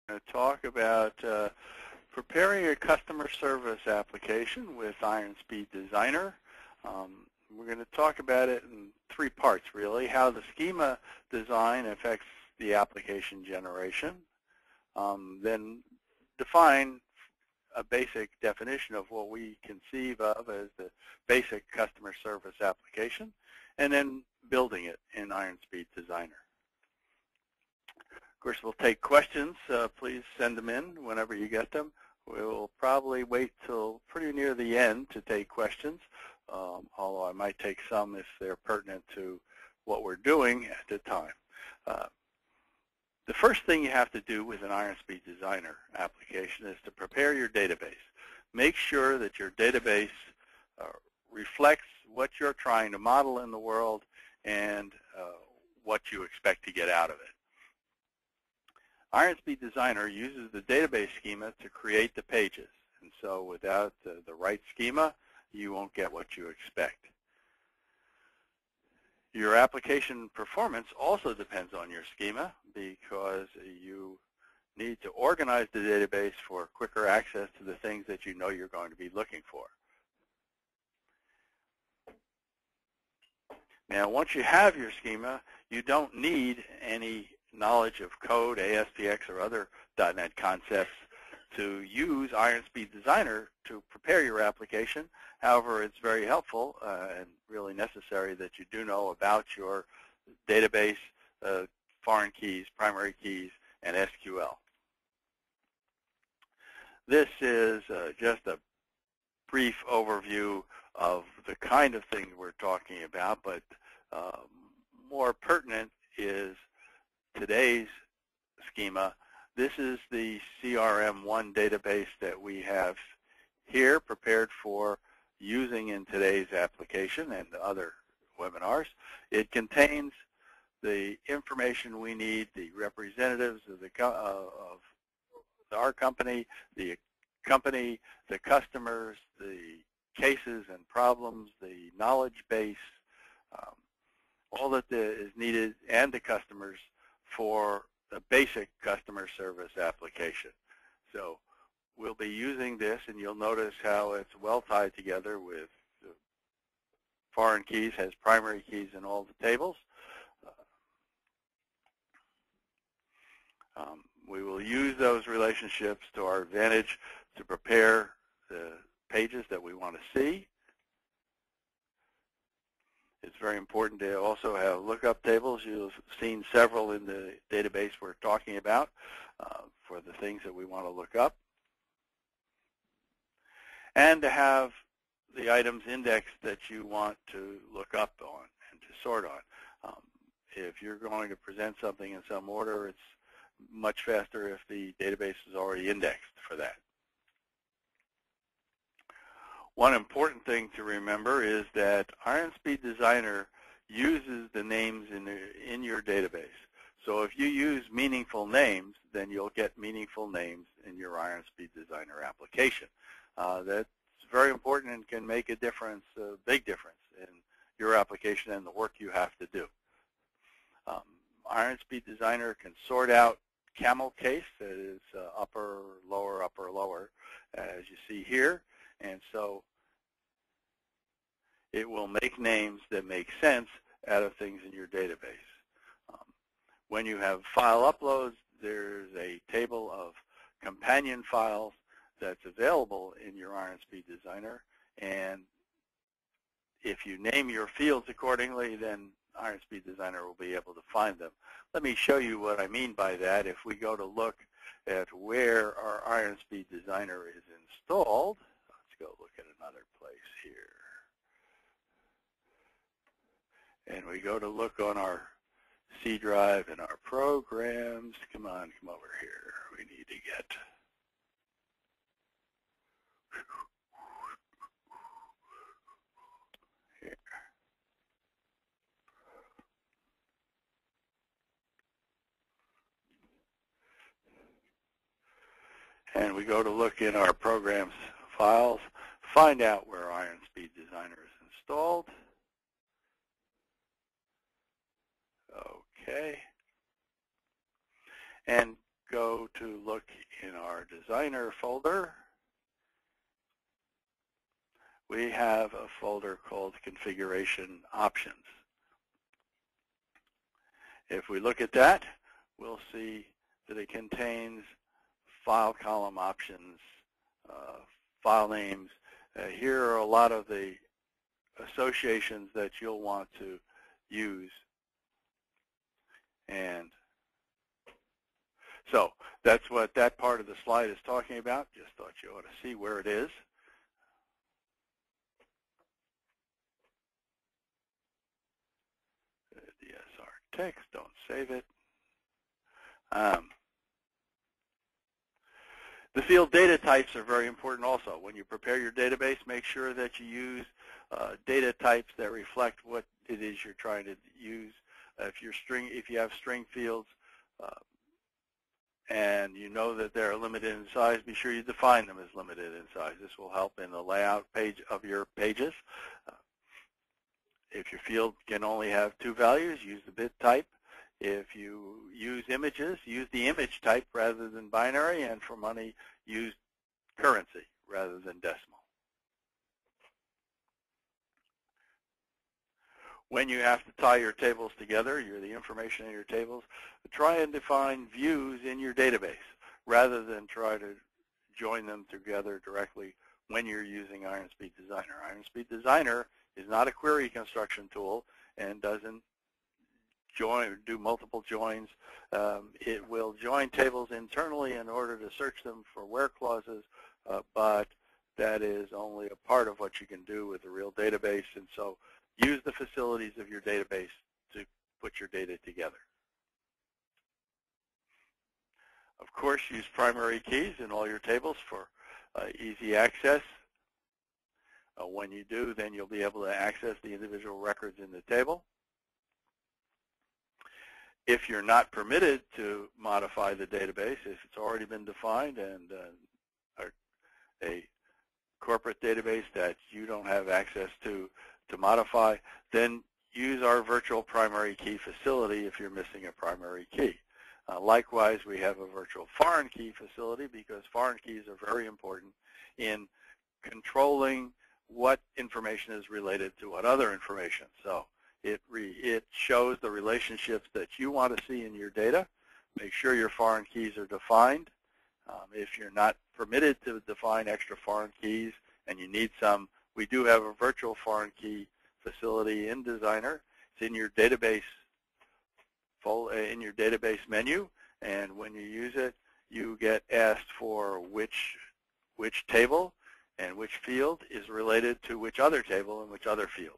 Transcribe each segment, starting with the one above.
going to talk about preparing a customer service application with IronSpeed Designer. We're going to talk about it in three parts, really: how the schema design affects the application generation, then define a basic definition of what we conceive of as the basic customer service application, and then building it in IronSpeed Designer. Of course, we'll take questions. Please send them in whenever you get them. We'll probably wait till pretty near the end to take questions, although I might take some if they're pertinent to what we're doing at the time. The first thing you have to do with an IronSpeed Designer application is to prepare your database. Make sure that your database reflects what you're trying to model in the world and what you expect to get out of it. IronSpeed Designer uses the database schema to create the pages, and so without the right schema, you won't get what you expect. Your application performance also depends on your schema because you need to organize the database for quicker access to the things that you know you're going to be looking for. Now, once you have your schema, you don't need any knowledge of code, ASPX, or other .NET concepts to use IronSpeed Designer to prepare your application. However, it's very helpful and really necessary that you do know about your database, foreign keys, primary keys, and SQL. This is just a brief overview of the kind of things we're talking about, but more pertinent is today's schema. This is the CRM1 database that we have here prepared for using in today's application and other webinars. It contains the information we need, the representatives of our company, the customers, the cases and problems, the knowledge base, all that is needed, and the customers for the basic customer service application. So we'll be using this, and you'll notice how it's well tied together with foreign keys, has primary keys in all the tables. We will use those relationships to our advantage to prepare the pages that we want to see. It's very important to also have lookup tables. You've seen several in the database we're talking about for the things that we want to look up. And to have the items indexed that you want to look up on and to sort on. If you're going to present something in some order, it's much faster if the database is already indexed for that. One important thing to remember is that IronSpeed Designer uses the names in your database. So if you use meaningful names, then you'll get meaningful names in your IronSpeed Designer application. That's very important and can make a difference, a big difference in your application and the work you have to do. IronSpeed Designer can sort out camel case, that is upper, lower, as you see here. And so it will make names that make sense out of things in your database. When you have file uploads, there's a table of companion files that's available in your IronSpeed Designer. And if you name your fields accordingly, then IronSpeed Designer will be able to find them. Let me show you what I mean by that. If we go to look at where our IronSpeed Designer is installed, let's go look at another place here. And we go to look on our C drive and our programs. Come on, come over here. We need to get here. And we go to look in our programs files, find out where IronSpeed Designer is installed. Okay. And go to look Designer folder, we have a folder called Configuration Options. If we look at that, we'll see that it contains file column options, file names. Here are a lot of the associations that you'll want to use. And so that's what that part of the slide is talking about. Just thought you ought to see where it is. DSR text, don't save it. The field data types are very important also. When you prepare your database, make sure that you use data types that reflect what it is you're trying to use. If you have string fields and you know that they're limited in size, be sure you define them as limited in size. This will help in the layout page of your pages. If your field can only have 2 values, use the bit type. If you use images, use the image type rather than binary, and for money, use currency rather than decimal. When you have to tie your tables together, the information in your tables, try and define views in your database rather than try to join them together directly when you're using IronSpeed Designer. IronSpeed Designer is not a query construction tool and doesn't do multiple joins. It will join tables internally in order to search them for where clauses, but that is only a part of what you can do with a real database, and so use the facilities of your database to put your data together. Of course, use primary keys in all your tables for easy access. When you do, then you'll be able to access the individual records in the table. If you're not permitted to modify the database, if it's already been defined and a corporate database that you don't have access to modify, then use our virtual primary key facility if you're missing a primary key. Likewise, we have a virtual foreign key facility because foreign keys are very important in controlling what information is related to what other information. So it shows the relationships that you want to see in your data. Make sure your foreign keys are defined. If you're not permitted to define extra foreign keys and you need some, we do have a virtual foreign key facility in Designer. It's in your database menu, and when you use it, you get asked for which table and which field is related to which other table and which other field.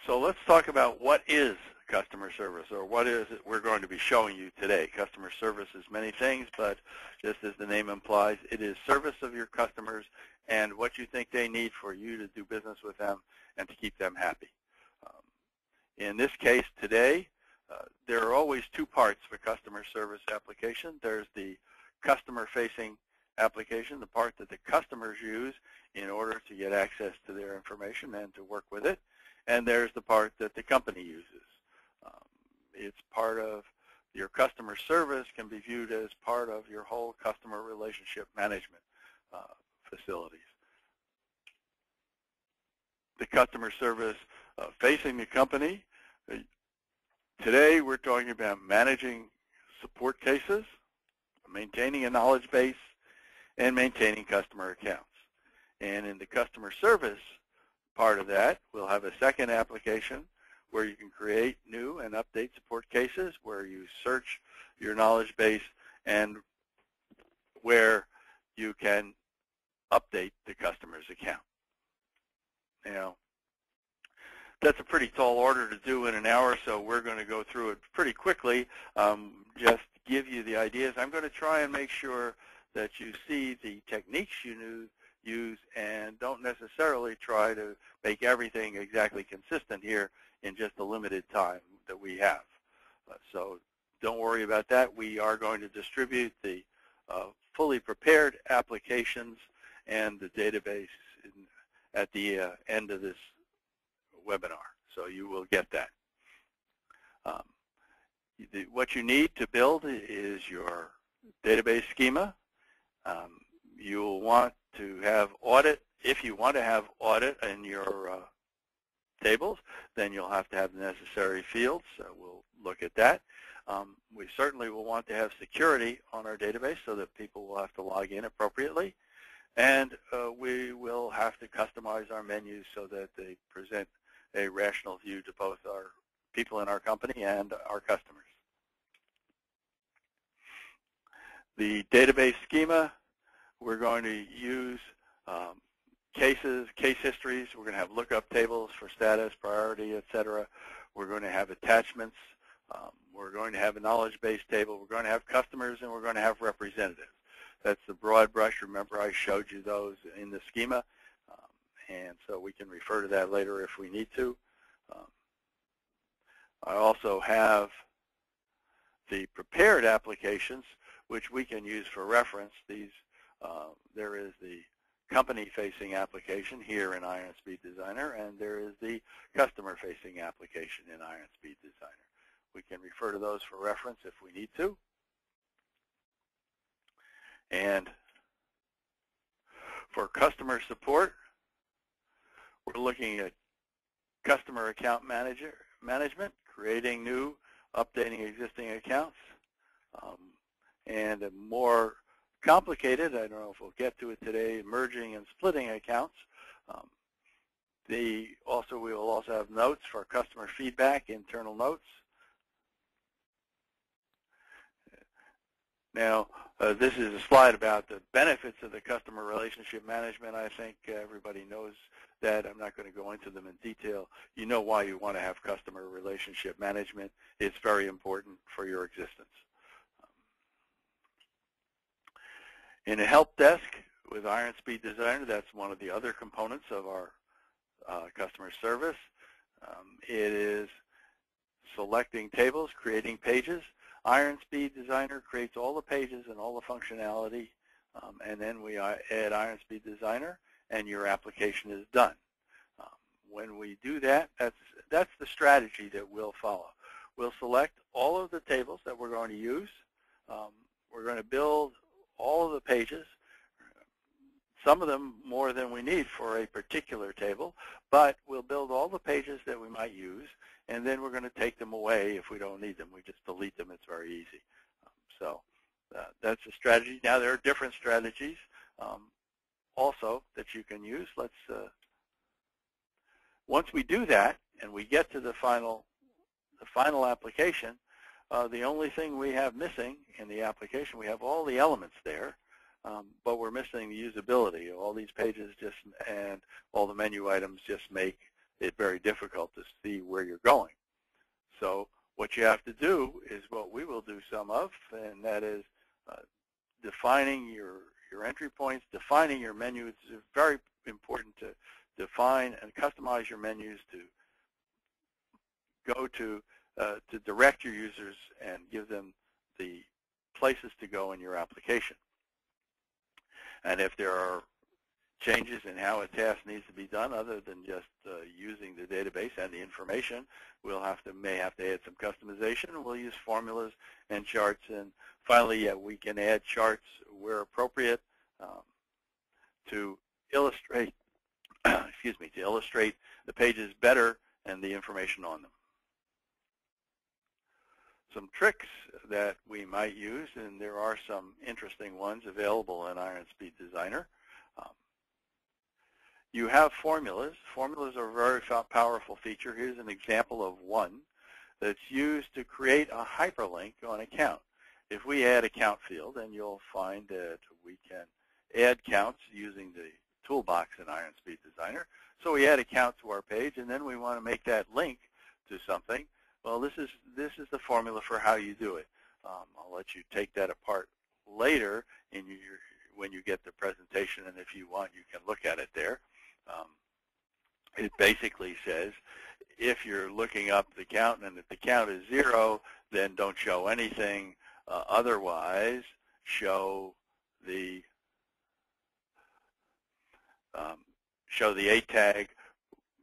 So let's talk about what is customer service, or what is it we're going to be showing you today. Customer service is many things, but just as the name implies, it is service of your customers and what you think they need for you to do business with them and to keep them happy. In this case today, there are always 2 parts of a customer service application. There's the customer-facing application, the part that the customers use in order to get access to their information and to work with it. And there's the part that the company uses. It's part of your customer service, can be viewed as part of your whole customer relationship management facilities. The customer service facing the company. Today we're talking about managing support cases, maintaining a knowledge base, and maintaining customer accounts. And in the customer service part of that, we'll have a second application where you can create new and update support cases, where you search your knowledge base, and where you can update the customer's account. Now, that's a pretty tall order to do in an hour, so we're going to go through it pretty quickly. Just give you the ideas. I'm going to try and make sure that you see the techniques you use and don't necessarily try to make everything exactly consistent here in just the limited time that we have. So don't worry about that. We are going to distribute the fully prepared applications and the database at the end of this webinar. So you will get that. What you need to build is your database schema. You will want to have audit. If you want to have audit in your tables, then you'll have to have the necessary fields. We'll look at that. We certainly will want to have security on our database so that people will have to log in appropriately. And we will have to customize our menus so that they present a rational view to both our people in our company and our customers. The database schema, we're going to use case histories. We're going to have lookup tables for status, priority, etc. We're going to have attachments. We're going to have a knowledge base table. We're going to have customers, and we're going to have representatives. That's the broad brush. Remember, I showed you those in the schema, and so we can refer to that later if we need to. I also have the prepared applications, which we can use for reference. There is the company-facing application here in IronSpeed Designer, and there is the customer-facing application in IronSpeed Designer. We can refer to those for reference if we need to. And for customer support, we're looking at customer account management, creating new, updating existing accounts, and a more complicated, I don't know if we'll get to it today, merging and splitting accounts. We will also have notes for customer feedback, internal notes. Now, this is a slide about the benefits of the customer relationship management. I think everybody knows that. I'm not going to go into them in detail. You know why you want to have customer relationship management. It's very important for your existence. In a help desk with IronSpeed Designer, that's one of the other components of our customer service. It is selecting tables, creating pages. IronSpeed Designer creates all the pages and all the functionality, and then we add IronSpeed Designer, and your application is done. When we do that, that's the strategy that we'll follow. We'll select all of the tables that we're going to use. We're going to build all of the pages, some of them more than we need for a particular table, but we'll build all the pages that we might use, and then we're going to take them away if we don't need them. We just delete them. It's very easy. That's a strategy. Now, there are different strategies also that you can use. Once we do that and we get to the final application, the only thing we have missing in the application, we have all the elements there, but we're missing the usability. All these pages and all the menu items just make it very difficult to see where you're going. So what you have to do is what we will do some of, and that is defining your entry points, defining your menu. It's very important to define and customize your menus to go to direct your users and give them the places to go in your application. And if there are changes in how a task needs to be done other than just using the database and the information, may have to add some customization. We'll use formulas and charts. And finally, we can add charts where appropriate to illustrate to illustrate the pages better and the information on them. Some tricks that we might use, and there are some interesting ones available in IronSpeed Designer. You have formulas. Formulas are a very powerful feature. Here's an example of one that's used to create a hyperlink on account. If we add a count field, and you'll find that we can add counts using the toolbox in IronSpeed Designer. So we add a count to our page, and then we want to make that link to something. Well, this is the formula for how you do it. I'll let you take that apart later when you get the presentation, and if you want, you can look at it there. It basically says, if you're looking up the count, and if the count is 0, then don't show anything. Otherwise, show the A tag,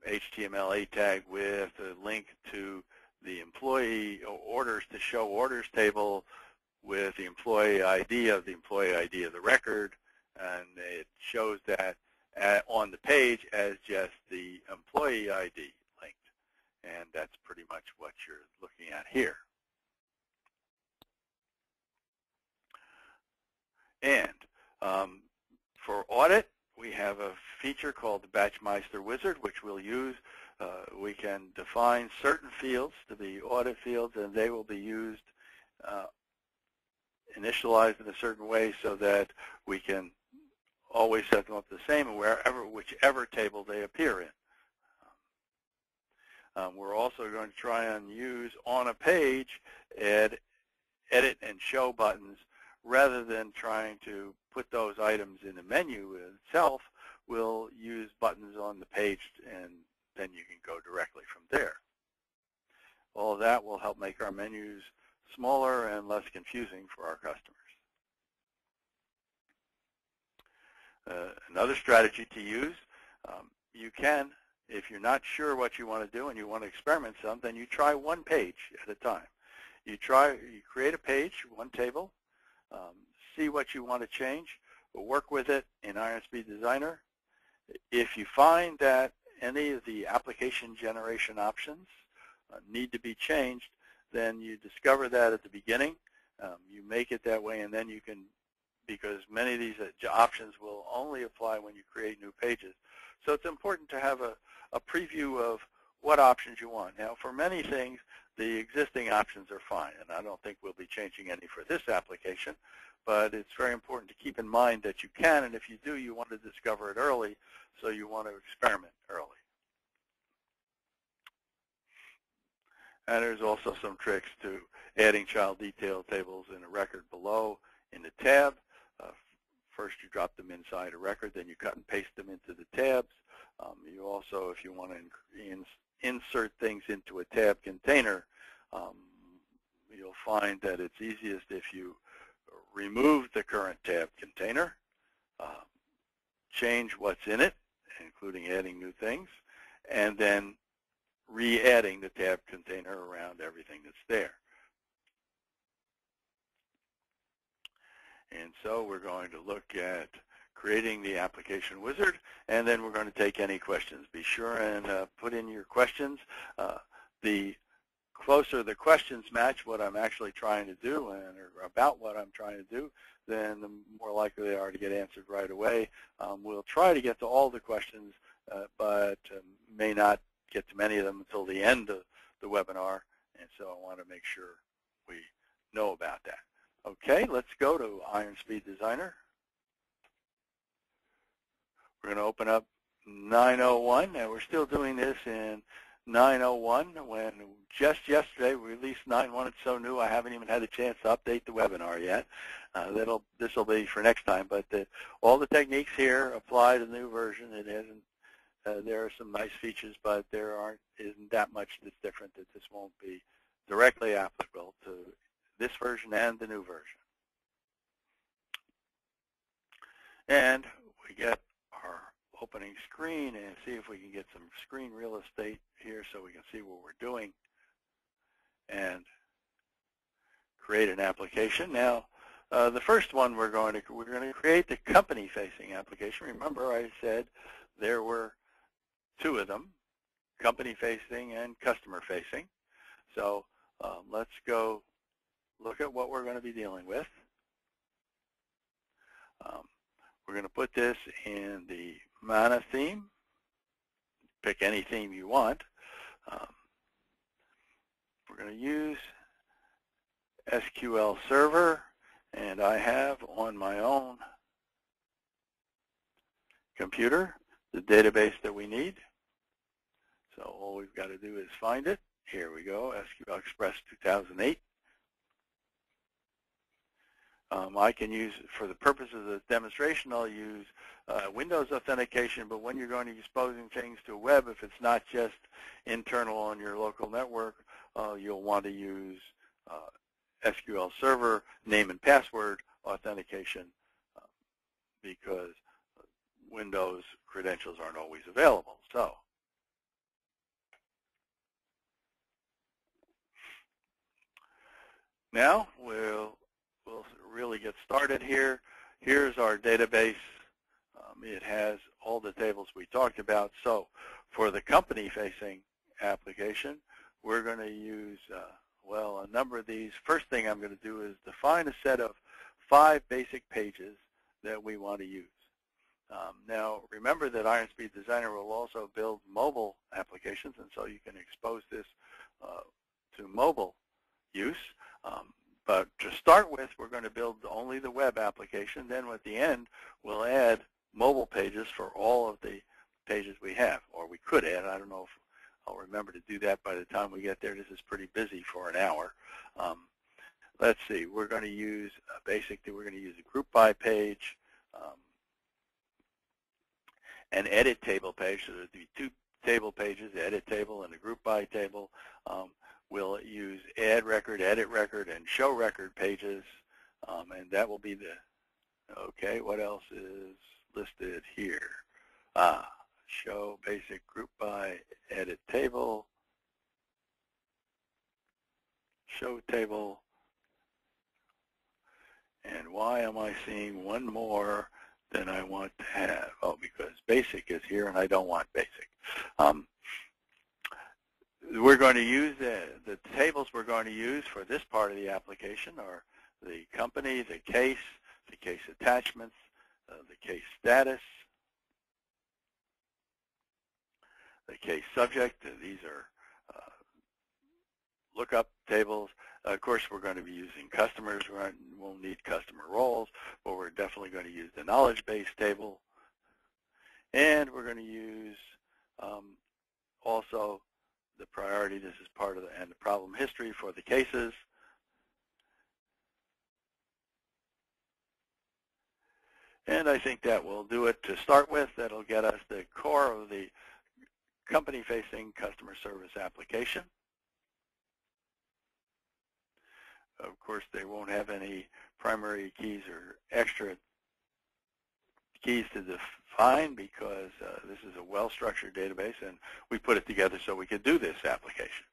HTML A tag with a link to the employee orders to show orders table with the employee ID of the employee ID of the record, and it shows that on the page as just the employee ID linked. And that's pretty much what you're looking at here. And for audit, we have a feature called the Batchmeister Wizard, which we'll use. We can define certain fields to be audit fields, and they will be used, initialized in a certain way so that we can always set them up the same whichever table they appear in. We're also going to try and use on a page edit and show buttons rather than trying to put those items in the menu itself. We'll use buttons on the page, and then you can go directly from there. All of that will help make our menus smaller and less confusing for our customers. Another strategy to use, you can, if you're not sure what you want to do and you want to experiment some, then you try one page at a time. You create a page, one table, see what you want to change, work with it in IronSpeed Designer. If you find that any of the application generation options need to be changed, then you discover that at the beginning. You make it that way, and then you can, because many of these options will only apply when you create new pages. So it's important to have a preview of what options you want. Now, for many things, the existing options are fine, and I don't think we'll be changing any for this application, but it's very important to keep in mind that you can, and if you do, you want to discover it early, so you want to experiment early. And there's also some tricks to adding child detail tables in a record below in the tab. First, you drop them inside a record, then you cut and paste them into the tabs. You also, if you want to insert things into a tab container, you'll find that it's easiest if you remove the current tab container, change what's in it, including adding new things, and then re-adding the tab container around everything that's there. And so we're going to look at creating the application wizard, and then we're going to take any questions. Be sure and put in your questions. The closer the questions match what I'm actually trying to do and or about what I'm trying to do, then the more likely they are to get answered right away. We'll try to get to all the questions, but may not get to many of them until the end of the webinar, and so I want to make sure we know about that. Okay, let's go to IronSpeed Designer. We're going to open up 9.01, and we're still doing this in 9.01 when just yesterday we released 9.1. It's so new I haven't even had a chance to update the webinar yet. This will be for next time, but all the techniques here apply to the new version. It isn't. There are some nice features, but there isn't that much that's different that this won't be directly applicable to this version and the new version. And we get our opening screen and see if we can get some screen real estate here so we can see what we're doing and create an application. Now, the first one we're going to create the company-facing application. Remember, I said there were two of them, company-facing and customer-facing. So let's go look at what we're going to be dealing with. We're going to put this in the Mana theme. Pick any theme you want. We're going to use SQL Server, and I have on my own computer the database that we need. So all we've got to do is find it. Here we go, SQL Express 2008. I can use, for the purpose of the demonstration, I'll use Windows authentication, but when you're going to be exposing things to a web, if it's not just internal on your local network, you'll want to use SQL Server name and password authentication because Windows credentials aren't always available. So Now we'll really get started here. Here's our database. It has all the tables we talked about. So for the company-facing application, we're going to use, well, a number of these. First thing I'm going to do is define a set of 5 basic pages that we want to use. Now, remember that IronSpeed Designer will also build mobile applications, and so you can expose this to mobile use. But to start with, we're going to build only the web application. Then at the end, we'll add mobile pages for all of the pages we have, or we could add. I don't know if I'll remember to do that by the time we get there. This is pretty busy for an hour. Let's see. We're going to use basically we're going to use a group by page, an edit table page. So there'll be 2 table pages, the edit table and the group by table. We'll use add record, edit record, and show record pages, and that will be the, okay, what else is listed here? Show basic group by, edit table, show table, and why am I seeing one more than I want to have? Oh, because basic is here and I don't want basic. We're going to use the tables we're going to use for this part of the application are the company, the case attachments, the case status, the case subject. These are lookup tables. Of course, we're going to be using customers. We won't need customer roles, but we're definitely going to use the knowledge base table. And we're going to use also the priority. This is part of and the problem history for the cases. And I think that will do it to start with. That'll get us the core of the company-facing customer service application. Of course, they won't have any primary keys or extra keys to define because this is a well-structured database, and we put it together so we could do this application.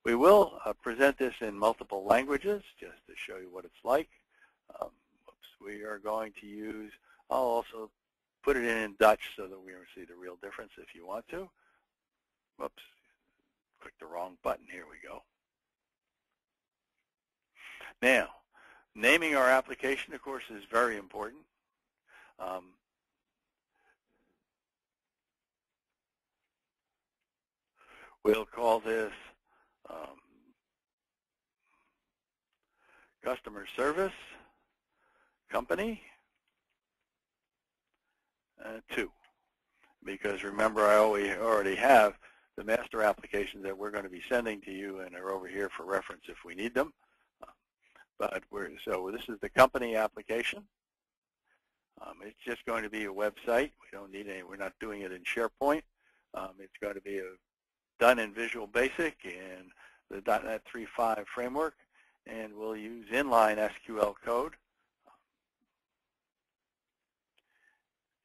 We will present this in multiple languages just to show you what it's like. We are going to use, I'll also put it in Dutch so that we see the real difference if you want to. Whoops, clicked the wrong button. Here we go. Now, naming our application, of course, is very important. We'll call this Customer Service Company 2, because remember I already have the master applications that we're going to be sending to you and are over here for reference if we need them. So this is the company application. It's just going to be a website. We don't need any. We're not doing it in SharePoint. It's going to be done in Visual Basic and the .NET 3.5 framework, and we'll use inline SQL code.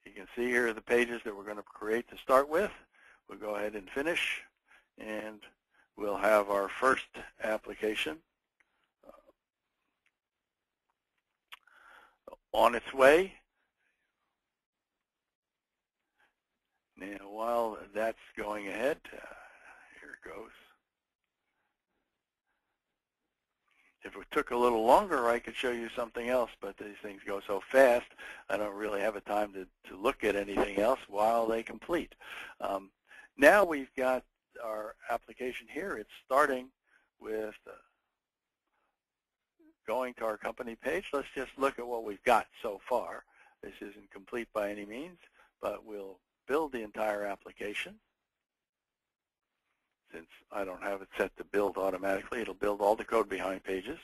You can see here are the pages that we're going to create to start with. We'll go ahead and finish, and we'll have our first application on its way. Now, while that's going ahead, here it goes. If it took a little longer, I could show you something else, but these things go so fast, I don't really have a time to look at anything else while they complete. Now we've got our application here. It's starting with going to our company page. Let's just look at what we've got so far. This isn't complete by any means, but we'll build the entire application. Since I don't have it set to build automatically, it'll build all the code behind pages.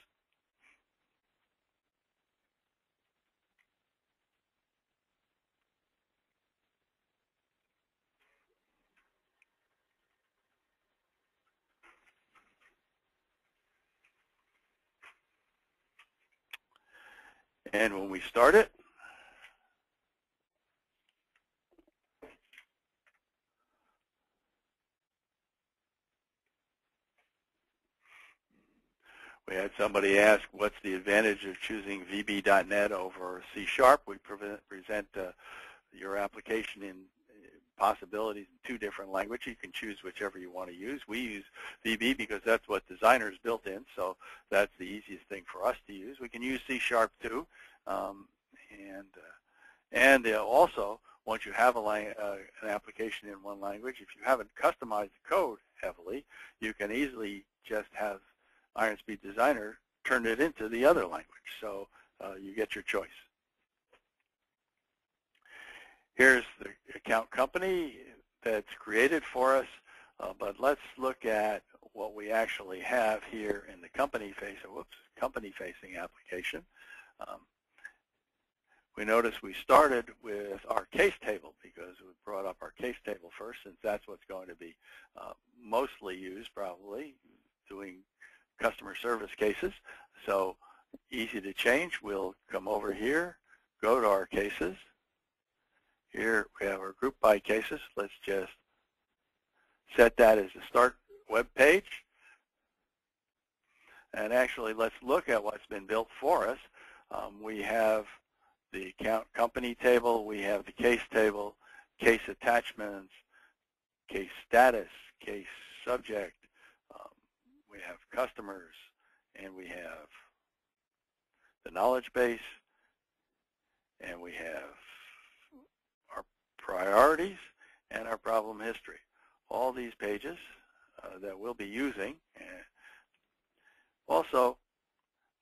And when we start it, We had somebody ask, what's the advantage of choosing VB.NET over C#? We present your application in possibilities in 2 different languages. You can choose whichever you want to use. We use VB because that's what Designer's built in, so that's the easiest thing for us to use. We can use C# too, and also, once you have an application in one language, if you haven't customized the code heavily, you can easily just have IronSpeed Designer turn it into the other language. So you get your choice. Here's the account company that's created for us, but let's look at what we actually have here in the company-facing application. We notice we started with our case table because we brought up our case table first, since that's what's going to be mostly used, probably, doing customer service cases. So easy to change. We'll come over here, go to our cases. Here we have our group by cases. Let's just set that as the start web page. And actually, let's look at what's been built for us. We have the account company table, we have the case table, case attachments, case status, case subject, we have customers, and we have the knowledge base, and we have our priorities and our problem history. All these pages that we'll be using. And also,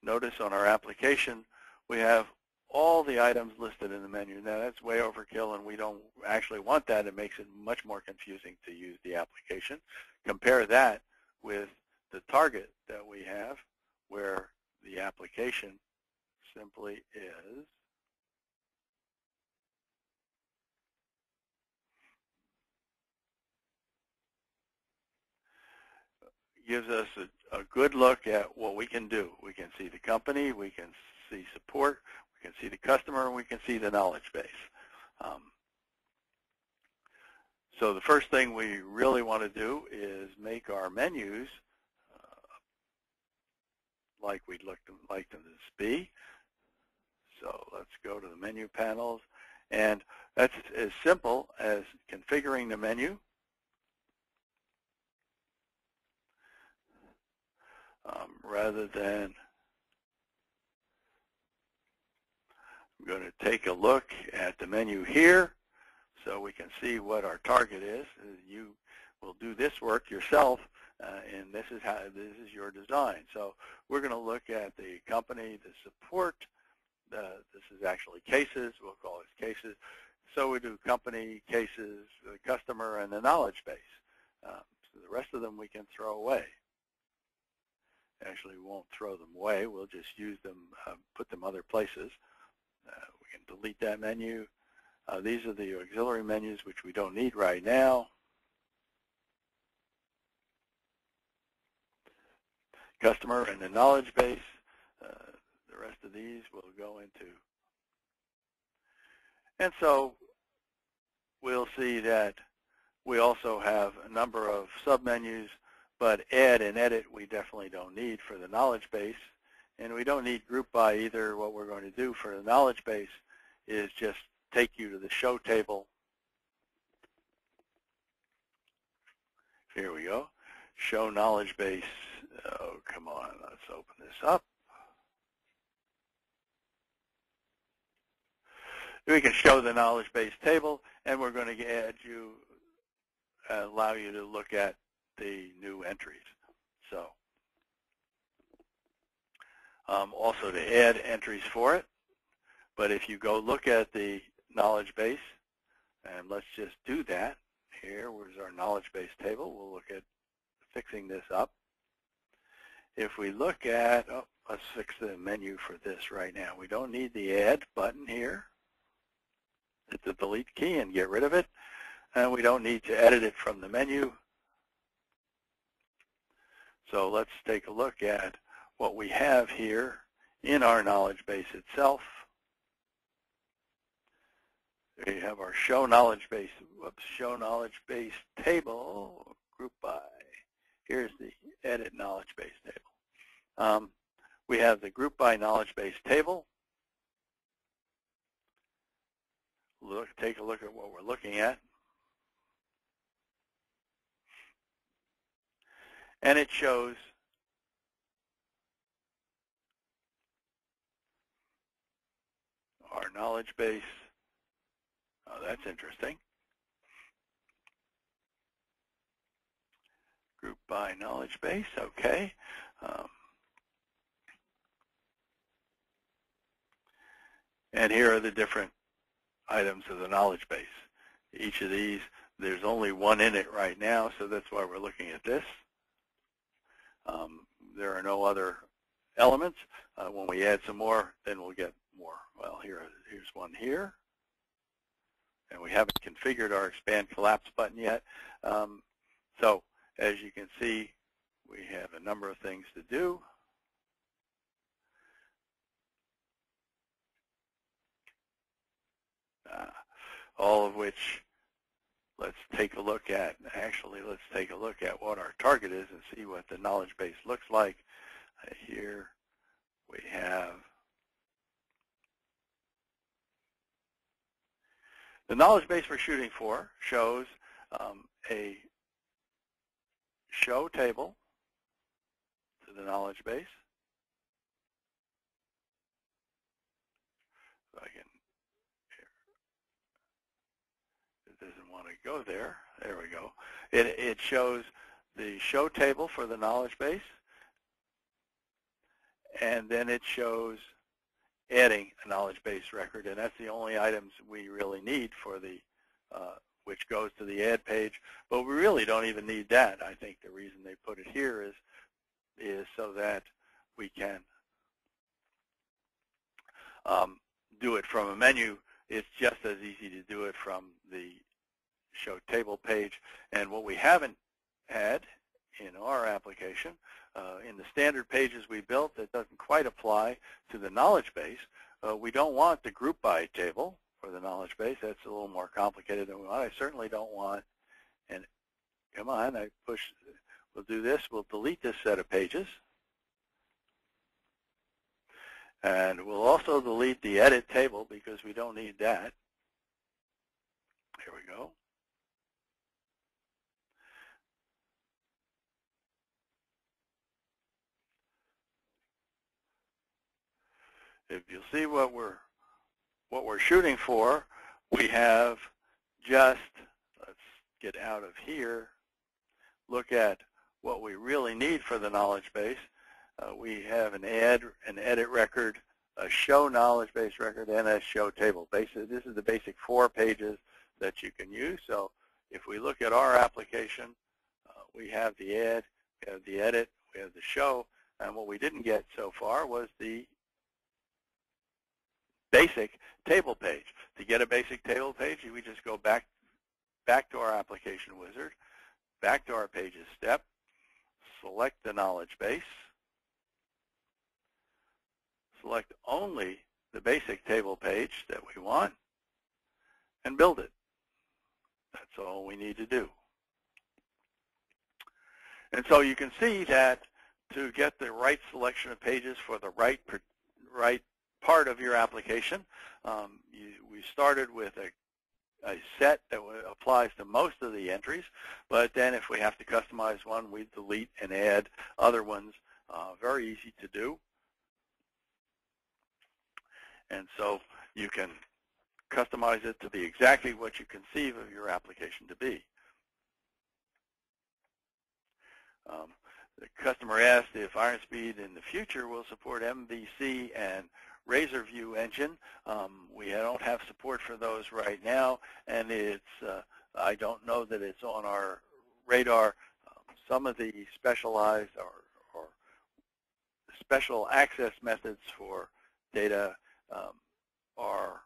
notice on our application, we have all the items listed in the menu. Now that's way overkill, and we don't actually want that. It makes it much more confusing to use the application. Compare that with the target that we have, where the application simply gives us a good look at what we can do. We can see the company, we can see support, we can see the customer, and we can see the knowledge base. So the first thing we really want to do is make our menus like we'd like them to be. So let's go to the menu panels, and that's as simple as configuring the menu. Rather than, I'm going to take a look at the menu here so we can see what our target is. You will do this work yourself, and this is your design. So we're going to look at the company, the support. This is actually cases. We'll call it cases. So we do company, cases, the customer, and the knowledge base. So the rest of them we can throw away. Actually, we won't throw them away. We'll just use them, put them other places. We can delete that menu. These are the auxiliary menus, which we don't need right now. Customer and the knowledge base. The rest of these we'll go into. And so we'll see that we also have a number of submenus, but add and edit we definitely don't need for the knowledge base. And we don't need group by either. What we're going to do for the knowledge base is just take you to the show table. Here we go. Show knowledge base. Oh, come on. Let's open this up. We can show the knowledge base table, and we're going to add you, allow you to look at the new entries. So also to add entries for it. But if you go look at the knowledge base, and let's just do that. Here, where's our knowledge base table? We'll look at fixing this up. If we look at, let's fix the menu for this right now. We don't need the add button here. Hit the delete key and get rid of it. And we don't need to edit it from the menu. So let's take a look at what we have here in our knowledge base itself. We have our show knowledge base table, group by. Here's the edit knowledge base table. We have the group by knowledge base table. Take a look at what we're looking at. And it shows our knowledge base. Oh, that's interesting. Group by knowledge base, okay. And here are the different items of the knowledge base. Each of these, there's only one in it right now, so that's why we're looking at this. There are no other elements. When we add some more, then we'll get more. Well, here's one here. And we haven't configured our expand collapse button yet. So as you can see, we have a number of things to do. All of which let's take a look at. Actually, let's take a look at what our target is and see what the knowledge base looks like. Here we have the knowledge base we're shooting for shows a show table to the knowledge base. So I can, it doesn't want to go there. There we go. It shows the show table for the knowledge base, and then it shows adding a knowledge base record, and that's the only items we really need for the which goes to the add page. But we really don't even need that. I think the reason they put it here is so that we can do it from a menu. It's just as easy to do it from the show table page. And what we haven't had in our application, in the standard pages we built, that doesn't quite apply to the knowledge base. We don't want the group by table for the knowledge base. That's a little more complicated than we want. I certainly don't want, and come on, we'll do this. We'll delete this set of pages. And we'll also delete the edit table because we don't need that. Here we go. If you'll see what we're shooting for, we have just, let's get out of here, look at what we really need for the knowledge base. We have an edit record, a show knowledge base record, and a show table. This is the basic 4 pages that you can use. So if we look at our application, we have the add, we have the edit, we have the show, and what we didn't get so far was the basic table page. To get a basic table page, we just go back to our application wizard, back to our pages step, select the knowledge base, select only the basic table page that we want, and build it. That's all we need to do. And so you can see that to get the right selection of pages for the right part of your application, we started with a set that applies to most of the entries, but then if we have to customize one, we delete and add other ones. Very easy to do. And so you can customize it to be exactly what you conceive of your application to be. The customer asked if IronSpeed in the future will support MVC and Razor View engine. We don't have support for those right now, and I don't know that it's on our radar. Some of the specialized or special access methods for data are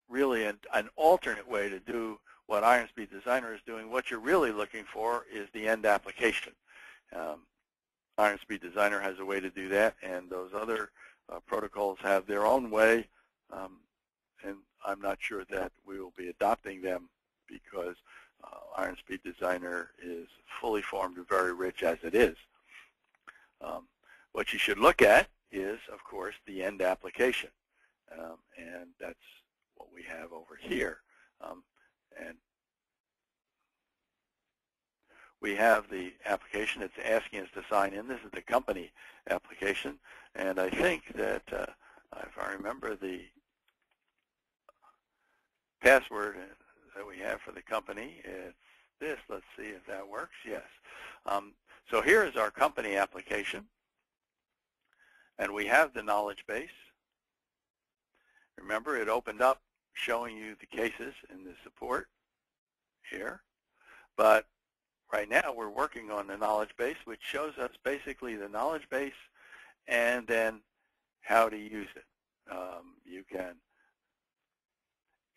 really an alternate way to do what IronSpeed Designer is doing. What you're really looking for is the end application. IronSpeed Designer has a way to do that, and those other protocols have their own way, and I'm not sure that we will be adopting them because IronSpeed Designer is fully formed and very rich as it is. What you should look at is, of course, the end application. And that's what we have over here. And we have the application. It's asking us to sign in. This is the company application. And I think that if I remember the password that we have for the company, it's this. Let's see if that works. Yes. So here is our company application. And we have the knowledge base. Remember, it opened up showing you the cases in the support here. But right now, we're working on the knowledge base, which shows us basically the knowledge base and then how to use it. You can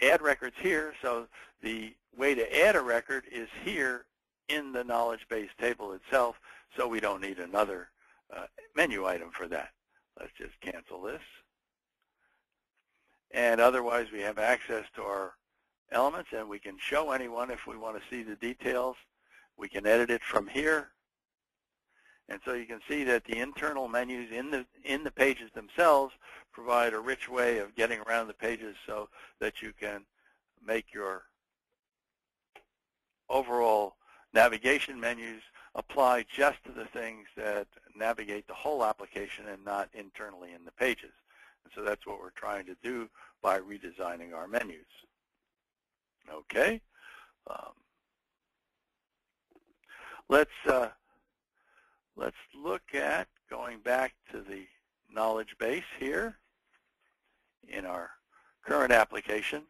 add records here. So the way to add a record is here in the knowledge base table itself, so we don't need another menu item for that. Let's just cancel this. And otherwise, we have access to our elements, and we can show anyone if we want to see the details. We can edit it from here. And so you can see that the internal menus in the pages themselves provide a rich way of getting around the pages so that you can make your overall navigation menus apply just to the things that navigate the whole application and not internally in the pages. And so that's what we're trying to do by redesigning our menus. Okay. Let's look at going back to the knowledge base here in our current application.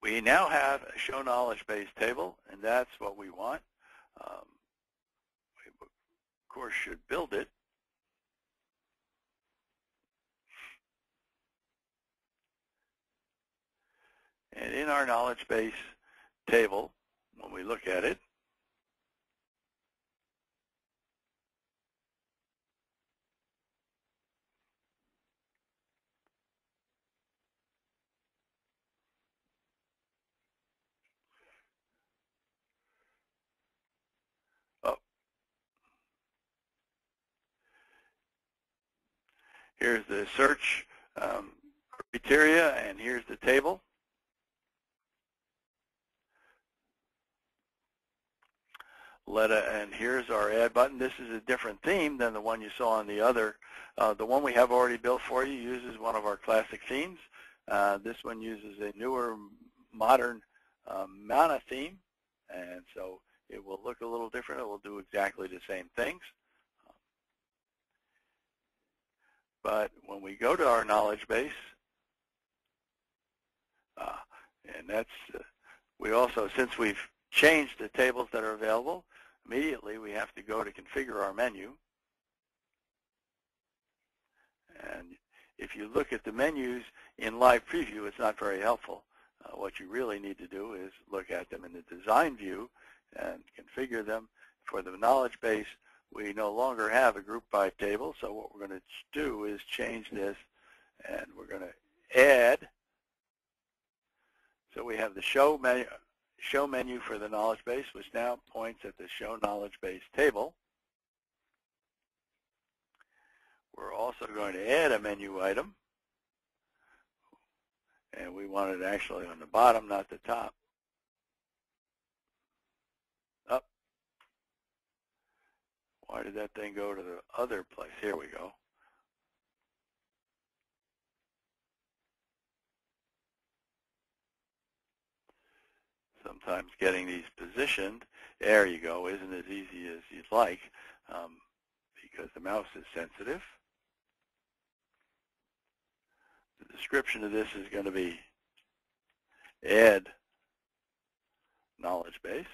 We now have a show knowledge base table, and that's what we want. We, of course, should build it. And in our knowledge base table, when we look at it, here's the search criteria, and here's the table. And here's our add button. This is a different theme than the one you saw on the other. The one we have already built for you uses one of our classic themes. This one uses a newer, modern Mana theme, and so it will look a little different. It will do exactly the same things. But when we go to our knowledge base, and that's, we also, since we've changed the tables that are available, immediately we have to go to configure our menu. And if you look at the menus in live preview, it's not very helpful. What you really need to do is look at them in the design view and configure them. For the knowledge base, we no longer have a group by table, so what we're going to do is change this, and we're going to add. So we have the show menu for the knowledge base, which now points at the show knowledge base table. We're also going to add a menu item, and we want it actually on the bottom, not the top. Up. Why did that thing go to the other place? Here we go. Sometimes getting these positioned, there you go, isn't as easy as you'd like because the mouse is sensitive. The description of this is going to be add knowledge base.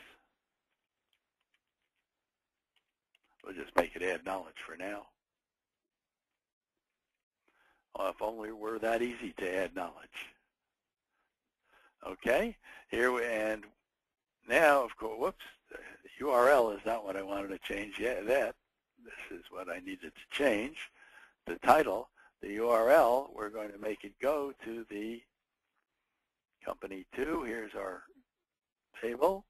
We'll just make it add knowledge for now. Well, if only it were that easy to add knowledge. Okay, and now, of course, whoops, the URL is not what I wanted to change yet. This is what I needed to change. The title, the URL, we're going to make it go to the company 2. Here's our table,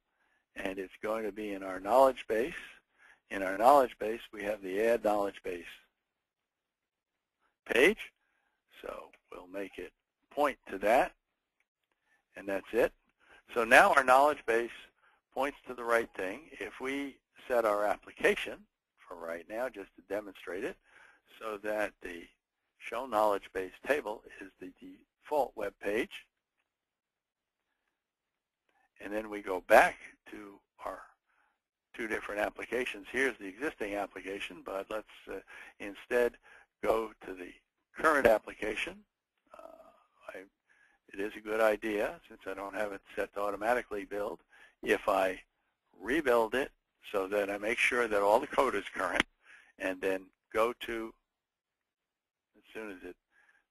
and it's going to be in our knowledge base. in our knowledge base, we have the Add Knowledge Base page. So we'll make it point to that, and that's it. So now our knowledge base points to the right thing. If we set our application for right now, just to demonstrate it, so that the Show Knowledge Base table is the default web page, and then we go back to our two different applications. Here's the existing application, but let's instead go to the current application. It is a good idea, since I don't have it set to automatically build, if I rebuild it so that I make sure that all the code is current, and then go to, as soon as it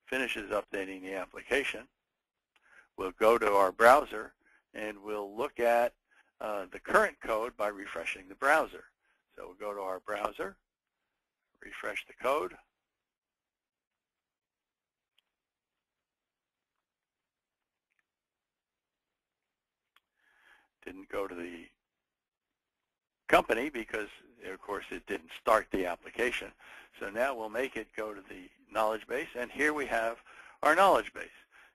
finishes updating the application, we'll go to our browser and we'll look at the current code by refreshing the browser. So we'll go to our browser, refresh the code. Didn't go to the company because, of course, it didn't start the application. So now we'll make it go to the knowledge base, and here we have our knowledge base.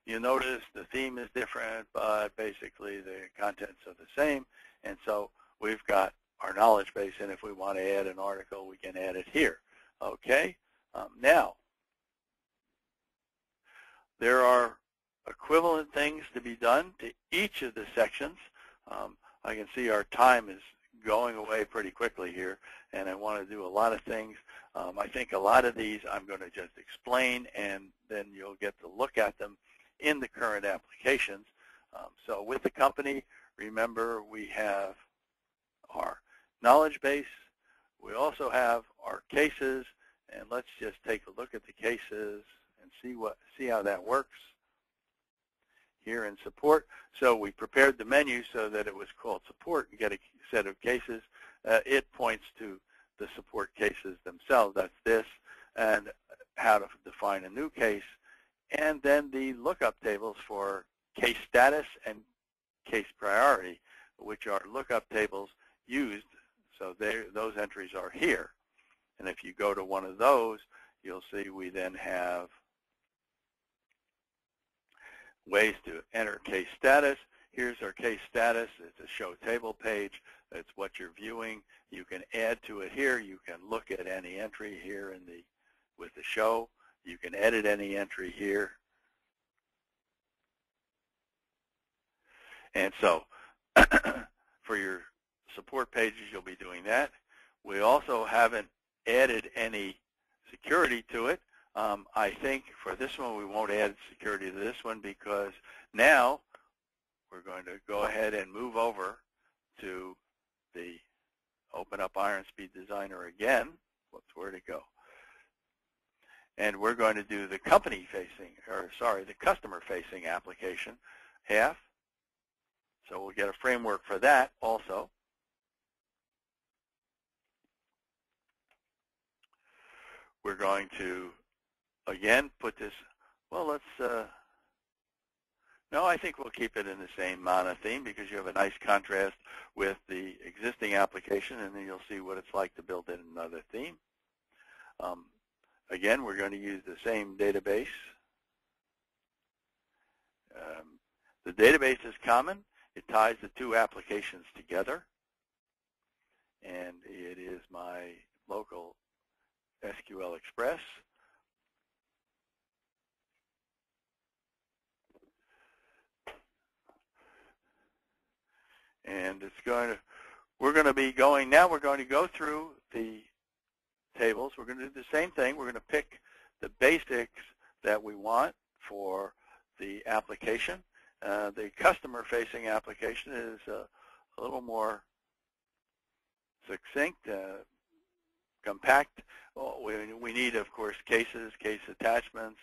You notice the theme is different, but basically the contents are the same, and so we've got our knowledge base, and if we want to add an article, we can add it here. Okay? Now, there are equivalent things to be done to each of the sections. I can see our time is going away pretty quickly here, and I want to do a lot of things. I think a lot of these I'm going to just explain, and then you'll get to look at them in the current applications. So with the company, remember, we have our knowledge base. We also have our cases, and let's just take a look at the cases and see how that works here in support. So we prepared the menu so that it was called support and get a set of cases. It points to the support cases themselves. That's this, and how to define a new case, and then the lookup tables for case status and case priority, which are lookup tables used. So those entries are here. And if you go to one of those, you'll see we then have ways to enter case status. Here's our case status. It's a show table page. It's what you're viewing. You can add to it here. You can look at any entry here with the show. You can edit any entry here. And so for your support pages, you'll be doing that. We also haven't added any security to it. I think for this one, we won't add security to this one because now we're going to go ahead and move over to the open up Iron Speed Designer again. Whoops, where'd it go? And we're going to do the the customer-facing application half. So we'll get a framework for that also. We're going to, again, put this, well, let's, no, I think we'll keep it in the same mono theme because you have a nice contrast with the existing application, and then you'll see what it's like to build in another theme. Again, we're going to use the same database. The database is common. It ties the two applications together, and it is my local SQL Express. And it's going to, we're going to be going, now we're going to go through the tables. We're going to do the same thing. We're going to pick the basics that we want for the application. The customer-facing application is a little more succinct, compact. We need, of course, cases, case attachments.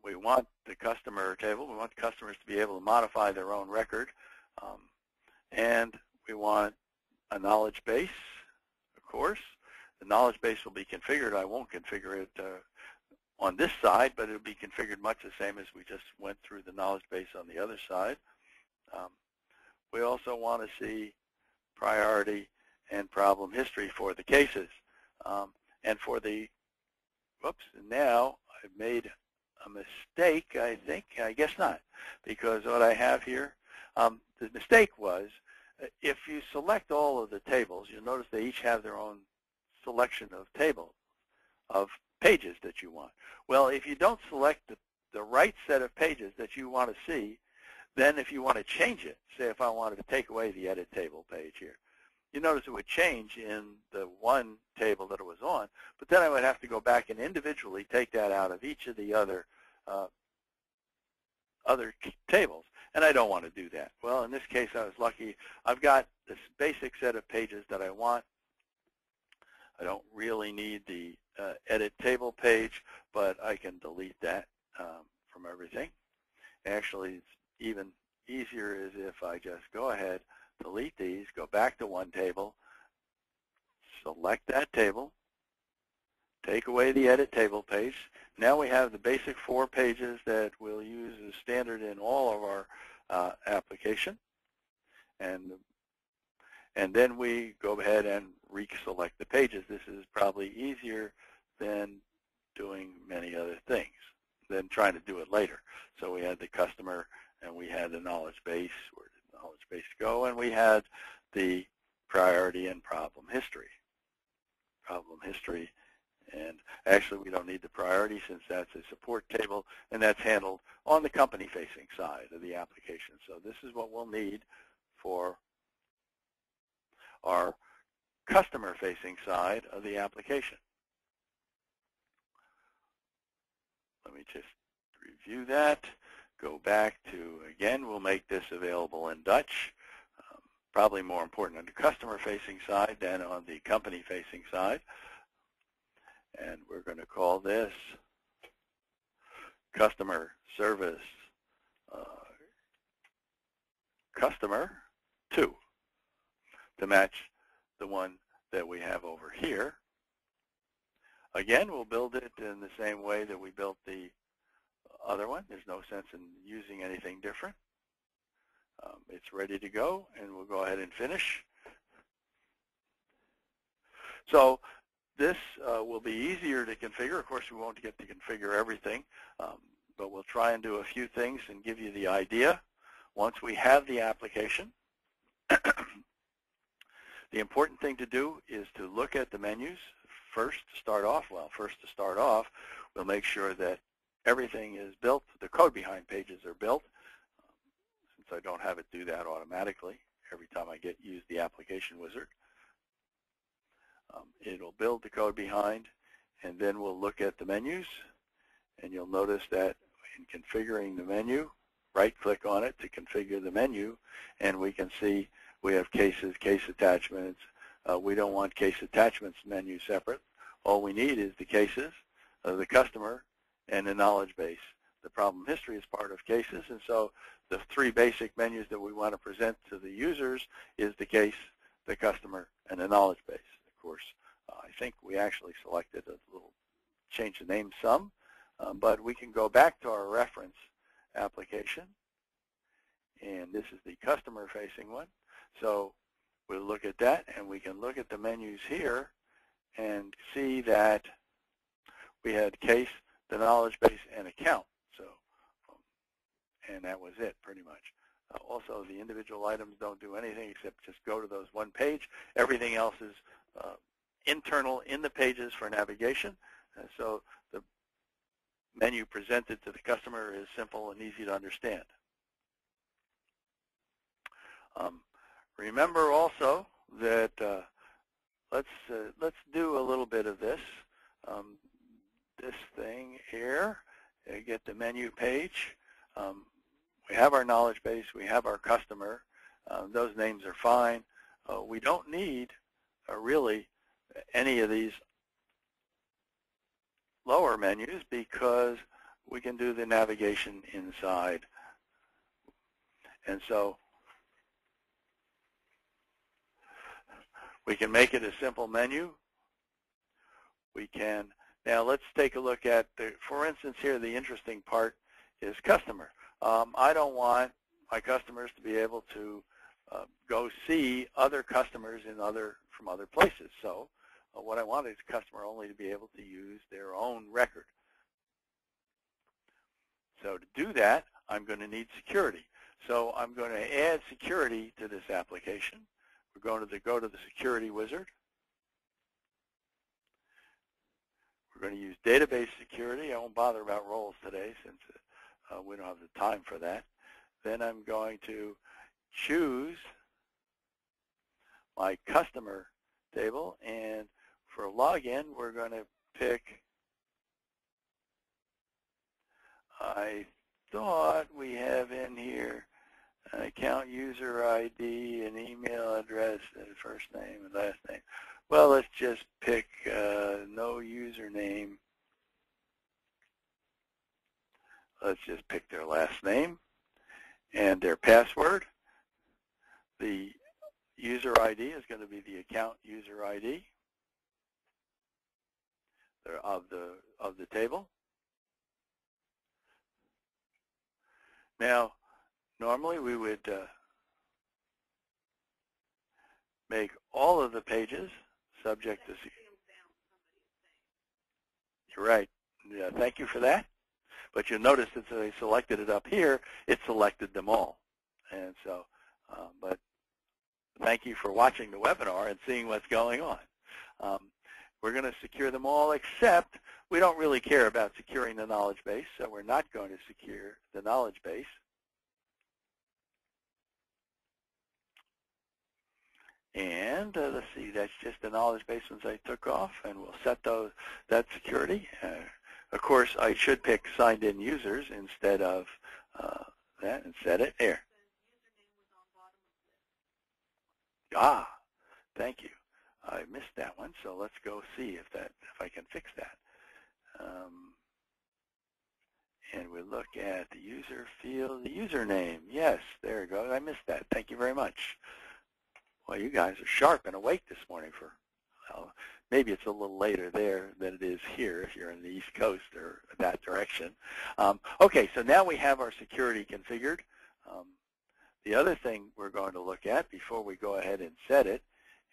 We want the customer table. We want the customers to be able to modify their own record. And we want a knowledge base, of course. The knowledge base will be configured. I won't configure it on this side, but it'll be configured much the same as we just went through the knowledge base on the other side. We also want to see priority and problem history for the cases. And for the, whoops, now I've made a mistake, I think. I guess not, because what I have here, the mistake was, if you select all of the tables, you'll notice they each have their own selection of tables, of pages that you want. Well, if you don't select the right set of pages that you want to see, then if you want to change it, say if I wanted to take away the edit table page here, you notice it would change in the one table that it was on, but then I would have to go back and individually take that out of each of the other tables, and I don't want to do that. Well, in this case, I was lucky. I've got this basic set of pages that I want. I don't really need the edit table page, but I can delete that from everything. Actually, it's even easier is if I just go ahead, delete these, go back to one table, select that table, take away the edit table page. Now we have the basic 4 pages that we'll use as standard in all of our application. And then we go ahead and reselect the pages. This is probably easier than doing many other things, than trying to do it later. So we had the customer, and we had the knowledge base. Where did the knowledge base go? And we had the priority and problem history. Problem history. And actually, we don't need the priority since that's a support table, and that's handled on the company-facing side of the application. So this is what we'll need for our customer-facing side of the application. Let me just review that. Go back to, again, we'll make this available in Dutch. Probably more important on the customer-facing side than on the company-facing side. And we're going to call this Customer Service Customer 2 to match the one that we have over here. Again, we'll build it in the same way that we built the other one. There's no sense in using anything different. It's ready to go, and we'll go ahead and finish. So this will be easier to configure. Of course, we won't get to configure everything, but we'll try and do a few things and give you the idea. Once we have the application, the important thing to do is to look at the menus first to start off. Well, first to start off, we'll make sure that everything is built. The code behind pages are built, since I don't have it do that automatically every time I use the application wizard. It'll build the code behind, and then we'll look at the menus, and you'll notice that in configuring the menu, right-click on it to configure the menu, and we can see we have cases, case attachments. We don't want case attachments menu separate. All we need is the cases, the customer, and the knowledge base. The problem history is part of cases, and so the 3 basic menus that we want to present to the users is the case, the customer, and the knowledge base. Of course, I think we actually selected a little, change the name some, but we can go back to our reference application, and this is the customer-facing one. So we'll look at that, and we can look at the menus here and see that we had case, the knowledge base, and account. So, and that was it pretty much. Also, the individual items don't do anything except just go to those one page. Everything else is internal in the pages for navigation. So the menu presented to the customer is simple and easy to understand. Remember also that let's do a little bit of this. This thing here, get the menu page. We have our knowledge base. We have our customer. Those names are fine. We don't need really any of these lower menus because we can do the navigation inside. And so we can make it a simple menu. We can, now let's take a look at, for instance here, the interesting part is customer. I don't want my customers to be able to go see other customers from other places. So what I want is a customer only to be able to use their own record. So to do that, I'm going to need security. So I'm going to add security to this application. We're going to go to the security wizard. We're going to use database security. I won't bother about roles today since we don't have the time for that. Then I'm going to choose my customer table, and for login, we're going to pick, I thought we have in here an account user ID, an email address, and first name and last name. Well, let's just pick no username. Let's just pick their last name and their password. The user ID is going to be the account user ID of the table. Now, normally we would make all of the pages subject to security. You're right. Yeah, thank you for that. But you'll notice that I selected it up here, it selected them all. And so, but thank you for watching the webinar and seeing what's going on. We're going to secure them all, except we don't really care about securing the knowledge base, so we're not going to secure the knowledge base. And let's see, that's just the knowledge base ones I took off, and we'll set that security. Of course, I should pick signed in users instead of that and set it there. Ah, thank you. I missed that one, so let's go see if I can fix that. And we look at the user field, the username. Yes, there it goes. I missed that. Thank you very much. Well, you guys are sharp and awake this morning for, well, maybe it's a little later there than it is here if you're in the East Coast or that direction. Okay, so now we have our security configured. The other thing we're going to look at before we go ahead and set it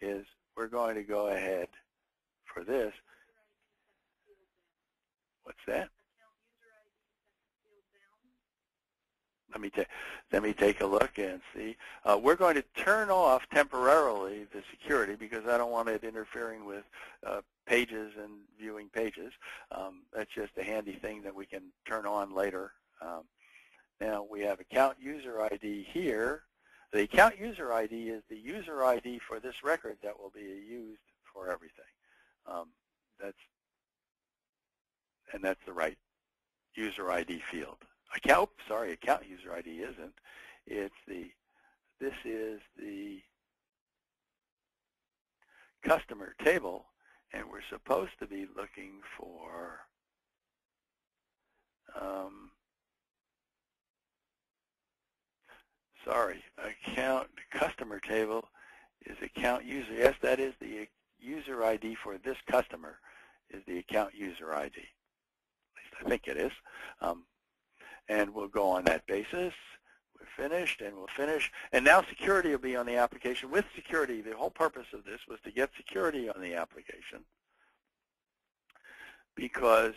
is we're going to go ahead for this. What's that? Let me take a look and see. We're going to turn off temporarily the security because I don't want it interfering with pages and viewing pages. That's just a handy thing that we can turn on later. Now we have account user ID here. The account user ID is the user ID for this record that will be used for everything. That's the right user ID field. Account user ID isn't. This is the customer table, and we're supposed to be looking for customer table is account user. Yes, that is the user ID for this customer is the account user ID. At least I think it is. And we'll go on that basis. We're finished, and we'll finish. And now security will be on the application. With security, the whole purpose of this was to get security on the application because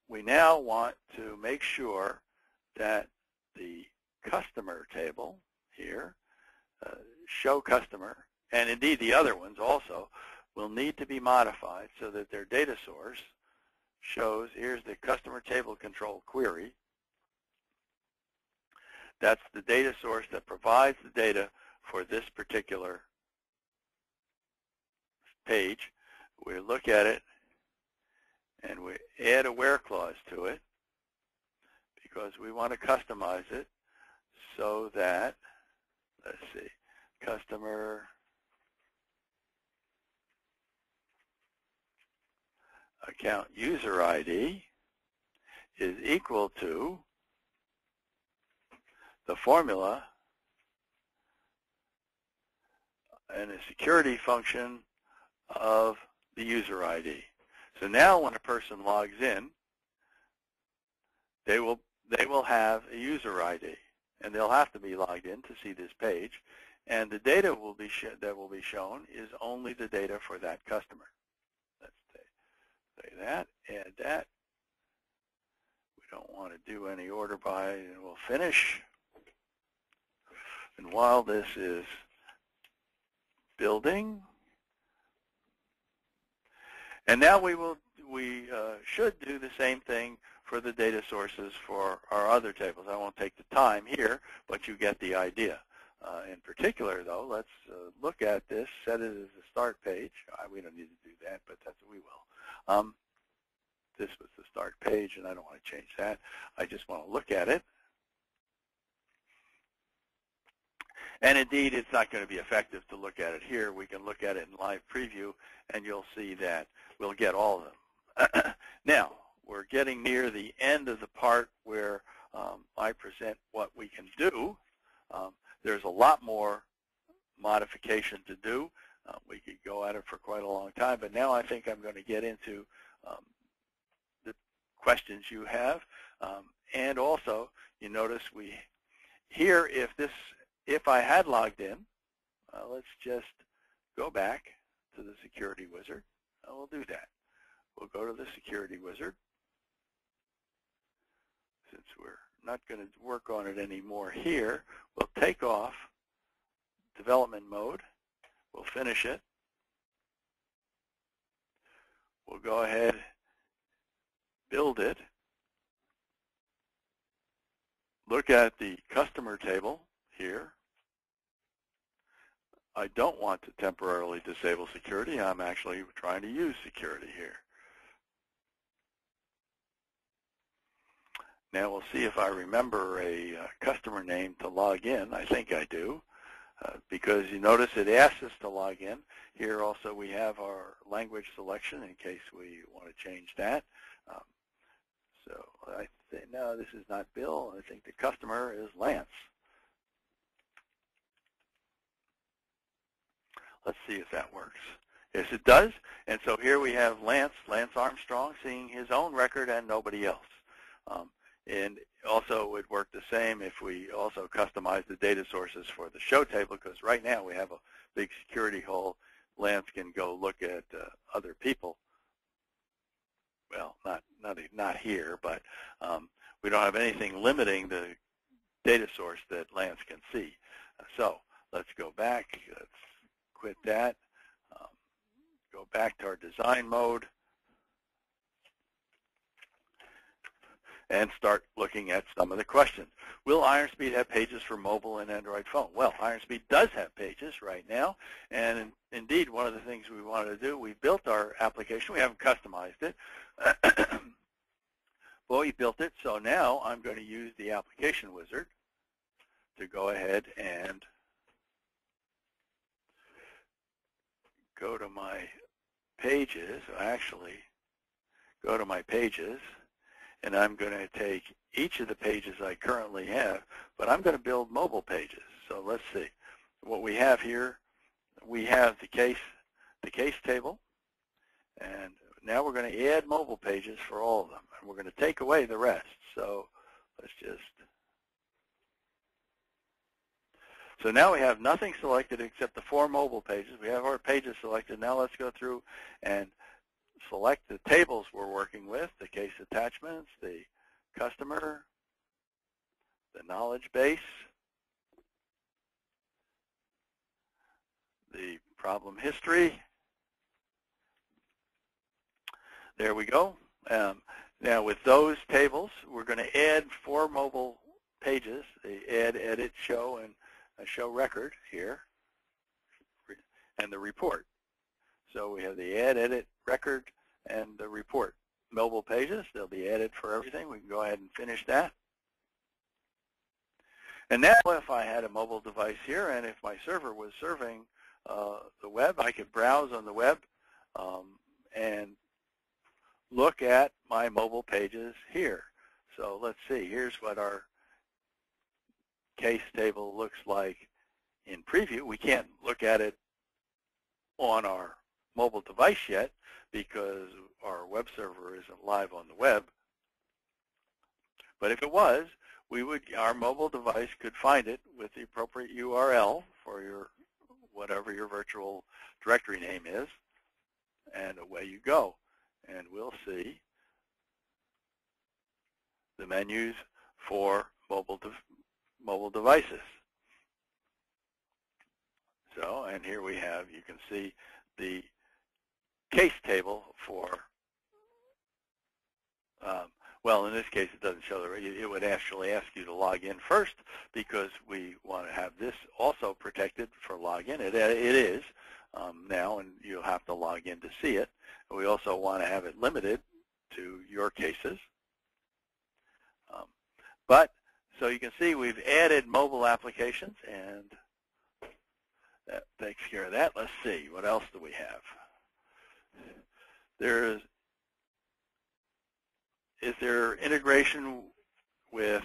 we now want to make sure that the customer table here, show customer, and indeed the other ones also, will need to be modified so that their data source shows, here's the customer table control query. That's the data source that provides the data for this particular page. We look at it and we add a where clause to it because we want to customize it so that, let's see, customer account user ID is equal to the formula and a security function of the user ID. So now when a person logs in, they will have a user ID, and they'll have to be logged in to see this page. and the data that will be shown is only the data for that customer. Let's say that, add that. We don't want to do any order by, and we'll finish. And while this is building, and now we should do the same thing for the data sources for our other tables. I won't take the time here, but you get the idea. In particular, though, let's look at this, set it as a start page. We don't need to do that, but that's what we will. This was the start page, and I don't want to change that. I just want to look at it. And indeed, it's not going to be effective to look at it here. We can look at it in live preview, and you'll see that we'll get all of them. Now, we're getting near the end of the part where I present what we can do. There's a lot more modification to do. We could go at it for quite a long time, but now I think I'm going to get into the questions you have. And also, you notice here, if I had logged in, let's just go back to the security wizard. We'll do that. We'll go to the security wizard. Since we're not going to work on it anymore here, we'll take off development mode. We'll finish it. We'll go ahead, build it. Look at the customer table here. I don't want to temporarily disable security. I'm actually trying to use security here. Now we'll see if I remember a customer name to log in. I think I do, because you notice it asks us to log in. Here also we have our language selection in case we want to change that. So I say, no, this is not Bill. I think the customer is Lance. Let's see if that works. Yes, it does. And so here we have Lance Armstrong, seeing his own record and nobody else. And also it would work the same if we also customize the data sources for the show table, because right now we have a big security hole. Lance can go look at other people. Well, not here, but we don't have anything limiting the data source that Lance can see. So let's go back. Let's quit that. Go back to our design mode. And start looking at some of the questions. Will IronSpeed have pages for mobile and Android phone? Well, IronSpeed does have pages right now, and indeed, one of the things we wanted to do, we built our application. We haven't customized it, but we built it, so now I'm going to use the application wizard to go ahead and go to my pages, actually go to my pages, and I'm going to take each of the pages I currently have, but I'm going to build mobile pages. So let's see. What we have here, we have the case table, and now we're going to add mobile pages for all of them, and we're going to take away the rest. So let's just, so now we have nothing selected except the 4 mobile pages. We have our pages selected. Now let's go through and select the tables we're working with, the case attachments, the customer, the knowledge base, the problem history. There we go. Now with those tables, we're going to add 4 mobile pages, the add, edit, show, and a show record here, and the report. So we have the add, edit, record, and the report. Mobile pages, they'll be added for everything. We can go ahead and finish that. And now if I had a mobile device here, and if my server was serving the web, I could browse on the web and look at my mobile pages here. So let's see, here's what our case table looks like in preview. We can't look at it on our mobile device yet because our web server isn't live on the web. But if it was, our mobile device could find it with the appropriate URL for your whatever your virtual directory name is, and away you go. And we'll see the menus for mobile devices. So, and here we have, you can see the case table for, well, in this case it doesn't show it would actually ask you to log in first, because we want to have this also protected for login. It is now, and you'll have to log in to see it. We also want to have it limited to your cases. So you can see we've added mobile applications, and that takes care of that. Let's see, what else do we have? Is there integration with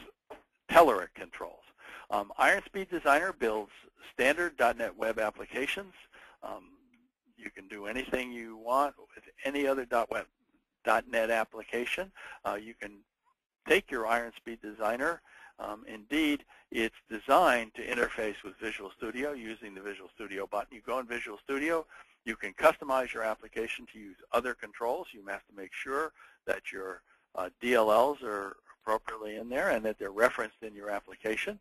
Telerik controls? Iron Speed Designer builds standard .NET web applications. You can do anything you want with any other .NET application. You can take your Iron Speed Designer. Indeed, it's designed to interface with Visual Studio using the Visual Studio button. You go in Visual Studio, you can customize your application to use other controls. You have to make sure that your DLLs are appropriately in there and that they're referenced in your application.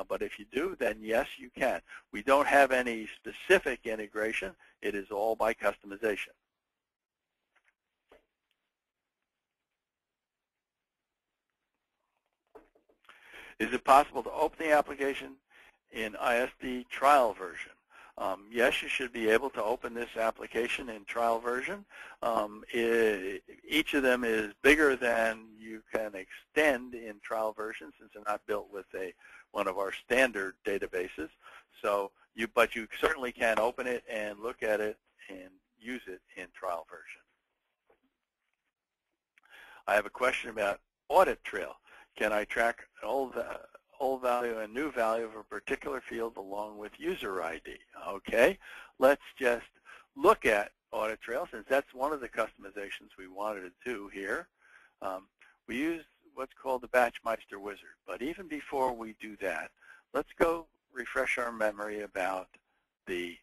But if you do, then yes, you can. We don't have any specific integration. It is all by customization. Is it possible to open the application in ISD trial version? Yes, you should be able to open this application in trial version. Each of them is bigger than you can extend in trial version, since they're not built with one of our standard databases. So, but you certainly can open it and look at it and use it in trial version. I have a question about audit trail. Can I track old value and new value of a particular field along with user ID? Okay, let's just look at audit trail, since that's one of the customizations we wanted to do here. We use what's called the Batchmeister wizard. But even before we do that, let's go refresh our memory about the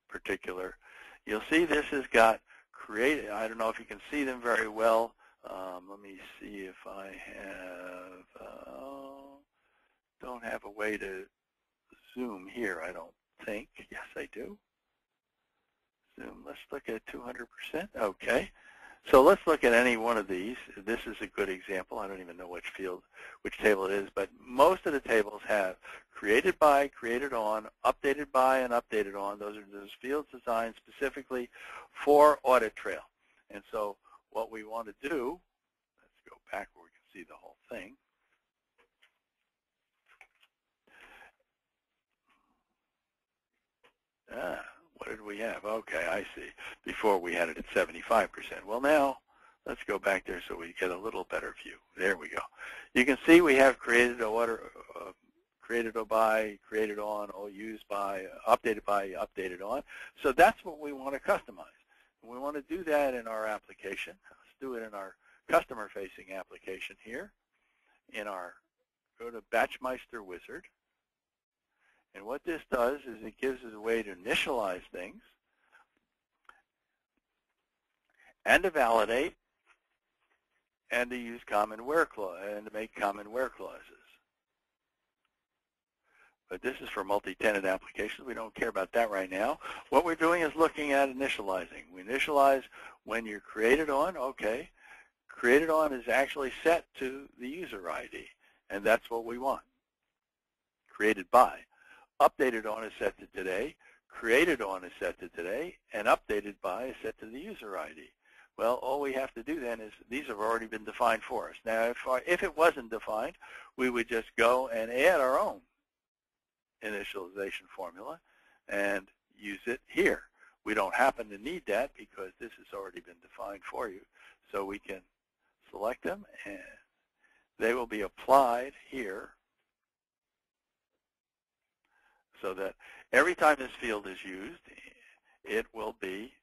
particular. You'll see this has got created. I don't know if you can see them very well. Let me see if I have, don't have a way to zoom here, I don't think. Yes, I do. Zoom, let's look at 200%. Okay. So let's look at any one of these. This is a good example. I don't even know which table it is, but most of the tables have created by, created on, updated by, and updated on. Those are those fields designed specifically for audit trail. And so what we want to do, let's go back where we can see the whole thing. What did we have? Okay, I see. Before we had it at 75%. Well, now let's go back there so we get a little better view. There we go. You can see we have created by, created on, or used by, updated on. So that's what we want to customize. And we want to do that in our application. Let's do it in our customer-facing application here. Go to Batchmeister Wizard. And what this does is it gives us a way to initialize things and to validate and to use common where clause and to make common where clauses. But this is for multi-tenant applications. We don't care about that right now. What we're doing is looking at initializing. We initialize when you're created on. Okay, created on is actually set to the user ID, and that's what we want. Created by. Updated on is set to today, created on is set to today, and updated by is set to the user ID. Well, all we have to do then is these have already been defined for us. Now, if it wasn't defined, we would just go and add our own initialization formula and use it here. We don't happen to need that because this has already been defined for you. So we can select them, and they will be applied here, so that every time this field is used, it will be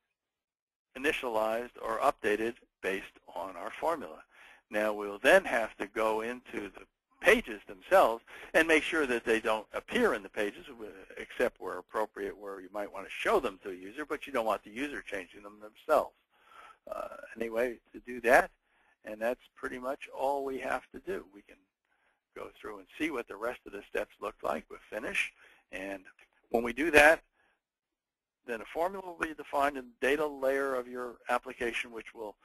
initialized or updated based on our formula. Now we'll then have to go into the pages themselves and make sure that they don't appear in the pages, except where appropriate, where you might want to show them to a user, but you don't want the user changing them themselves. Anyway, to do that, and that's pretty much all we have to do. We can go through and see what the rest of the steps look like. We'll finish, and when we do that, then a formula will be defined in the data layer of your application, which will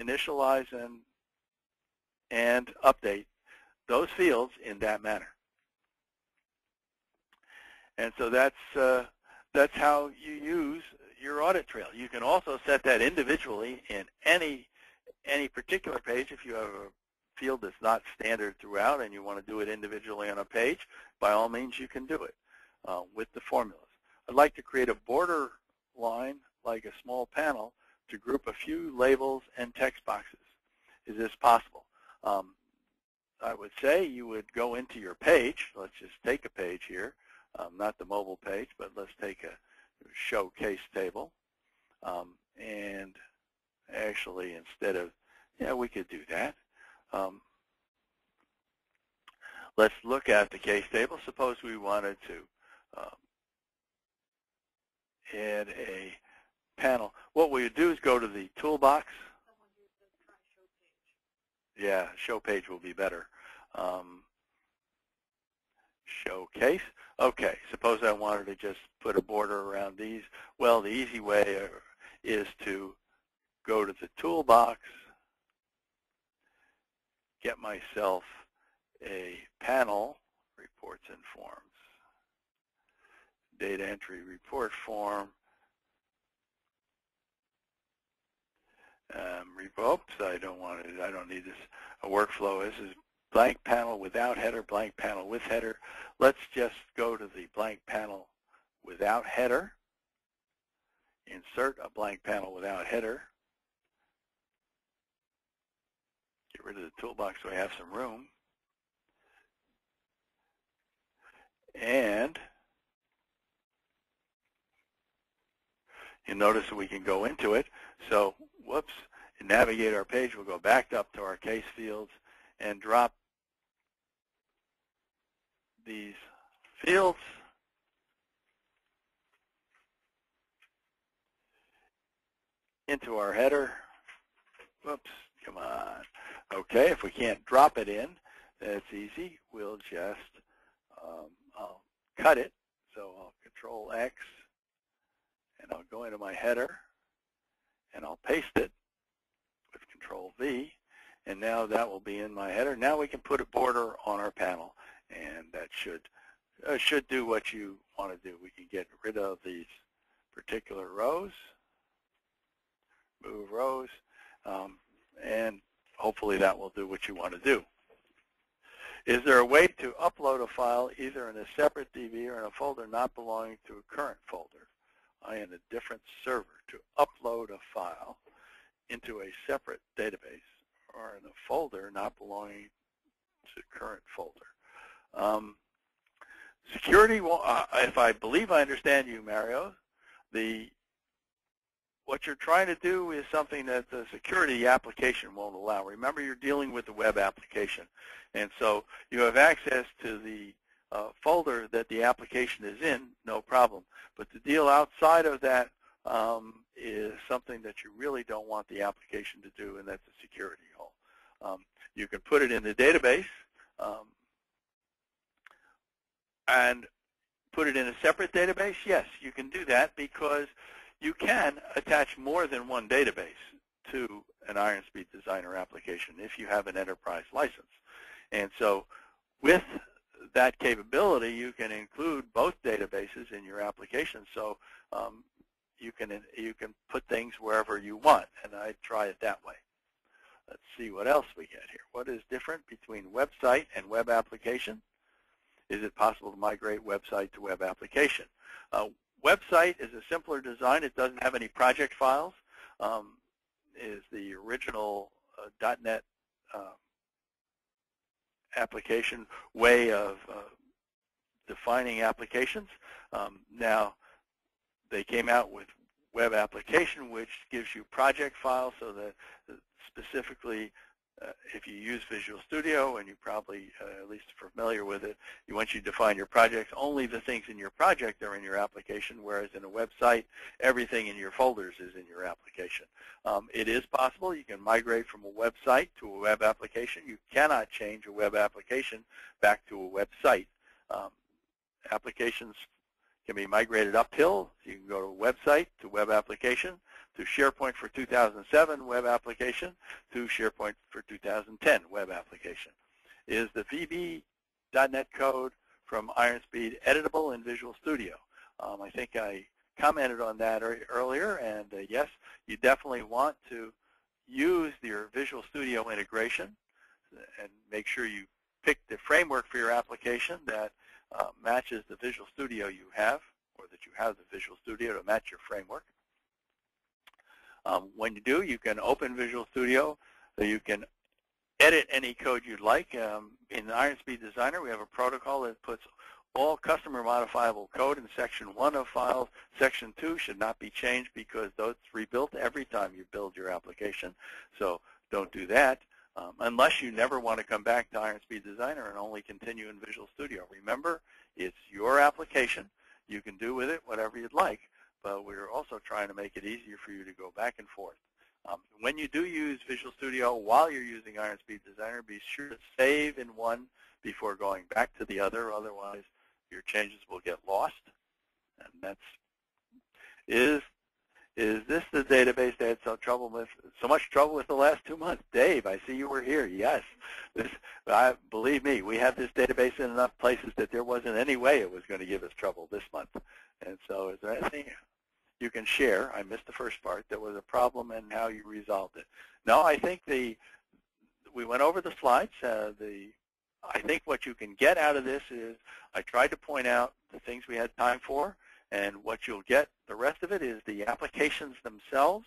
initialize and update those fields in that manner. And so that's how you use your audit trail. You can also set that individually in any particular page. If you have a field that's not standard throughout and you want to do it individually on a page, by all means you can do it with the formulas. I'd like to create a border line, like a small panel, to group a few labels and text boxes. Is this possible? I would say you would go into your page. Let's just take a page here, not the mobile page, but let's take a showcase table. And actually, instead of, yeah, we could do that. Let's look at the case table. Suppose we wanted to add a panel. What we would do is go to the toolbox. Yeah, show page will be better. Showcase. Okay, suppose I wanted to just put a border around these. Well, the easy way is to go to the toolbox, get myself a panel, reports and forms, data entry report form. Oops, I don't want it. I don't need this. A workflow. This is blank panel without header, blank panel with header. Let's just go to the blank panel without header. Insert a blank panel without header. Get rid of the toolbox so I have some room. And you notice that we can go into it. So, whoops, navigate our page. We'll go back up to our case fields and drop these fields into our header. Whoops, come on. Okay, if we can't drop it in, that's easy. We'll just, I'll cut it. So I'll Control X, and I'll go into my header, and I'll paste it with Control V, and now that will be in my header. Now we can put a border on our panel, and that should do what you want to do. We can get rid of these particular rows, move rows, and hopefully that will do what you want to do. Is there a way to upload a file either in a separate DB or in a folder not belonging to a current folder? I am a different server to upload a file into a separate database or in a folder not belonging to current folder. Security, if I believe I understand you, Mario, what you're trying to do is something that the security application won't allow. Remember, you're dealing with the web application, and so you have access to the folder that the application is in, no problem. But to deal outside of that is something that you really don't want the application to do, and that's a security hole. You can put it in the database and put it in a separate database. Yes, you can do that because you can attach more than one database to an Iron Speed Designer application if you have an enterprise license. And so with that capability, you can include both databases in your application. So you can put things wherever you want, and I try it that way. Let's see what else we get here. What is different between website and web application? Is it possible to migrate website to web application? Website is a simpler design. It doesn't have any project files. Is the original .NET application way of defining applications. Now, they came out with web application, which gives you project files so that specifically if you use Visual Studio, and you probably at least are familiar with it, once you define your projects, only the things in your project are in your application, whereas in a website, everything in your folders is in your application. It is possible you can migrate from a website to a web application. You cannot change a web application back to a website. Applications can be migrated uphill. You can go to website to web application, to SharePoint for 2007 web application, to SharePoint for 2010 web application. Is the VB.NET code from IronSpeed editable in Visual Studio? I think I commented on that earlier, and yes, you definitely want to use your Visual Studio integration and make sure you pick the framework for your application that matches the Visual Studio you have, or that you have the Visual Studio to match your framework. When you do, you can open Visual Studio. You can edit any code you'd like. In the IronSpeed Designer, we have a protocol that puts all customer modifiable code in Section 1 of files. Section 2 should not be changed because it's rebuilt every time you build your application. So don't do that unless you never want to come back to IronSpeed Designer and only continue in Visual Studio. Remember, it's your application. You can do with it whatever you'd like, but we're also trying to make it easier for you to go back and forth. When you do use Visual Studio while you're using IronSpeed Designer, be sure to save in one before going back to the other. Otherwise, your changes will get lost. And that's, is this the database they had so much trouble with the last 2 months? Dave, I see you were here. Yes. Believe me, we have this database in enough places that there wasn't any way it was going to give us trouble this month. And so is there anything you can share? I missed the first part. There was a problem and how you resolved it. No, I think we went over the slides. I think what you can get out of this is I tried to point out the things we had time for, and what you'll get, the rest of it, is the applications themselves.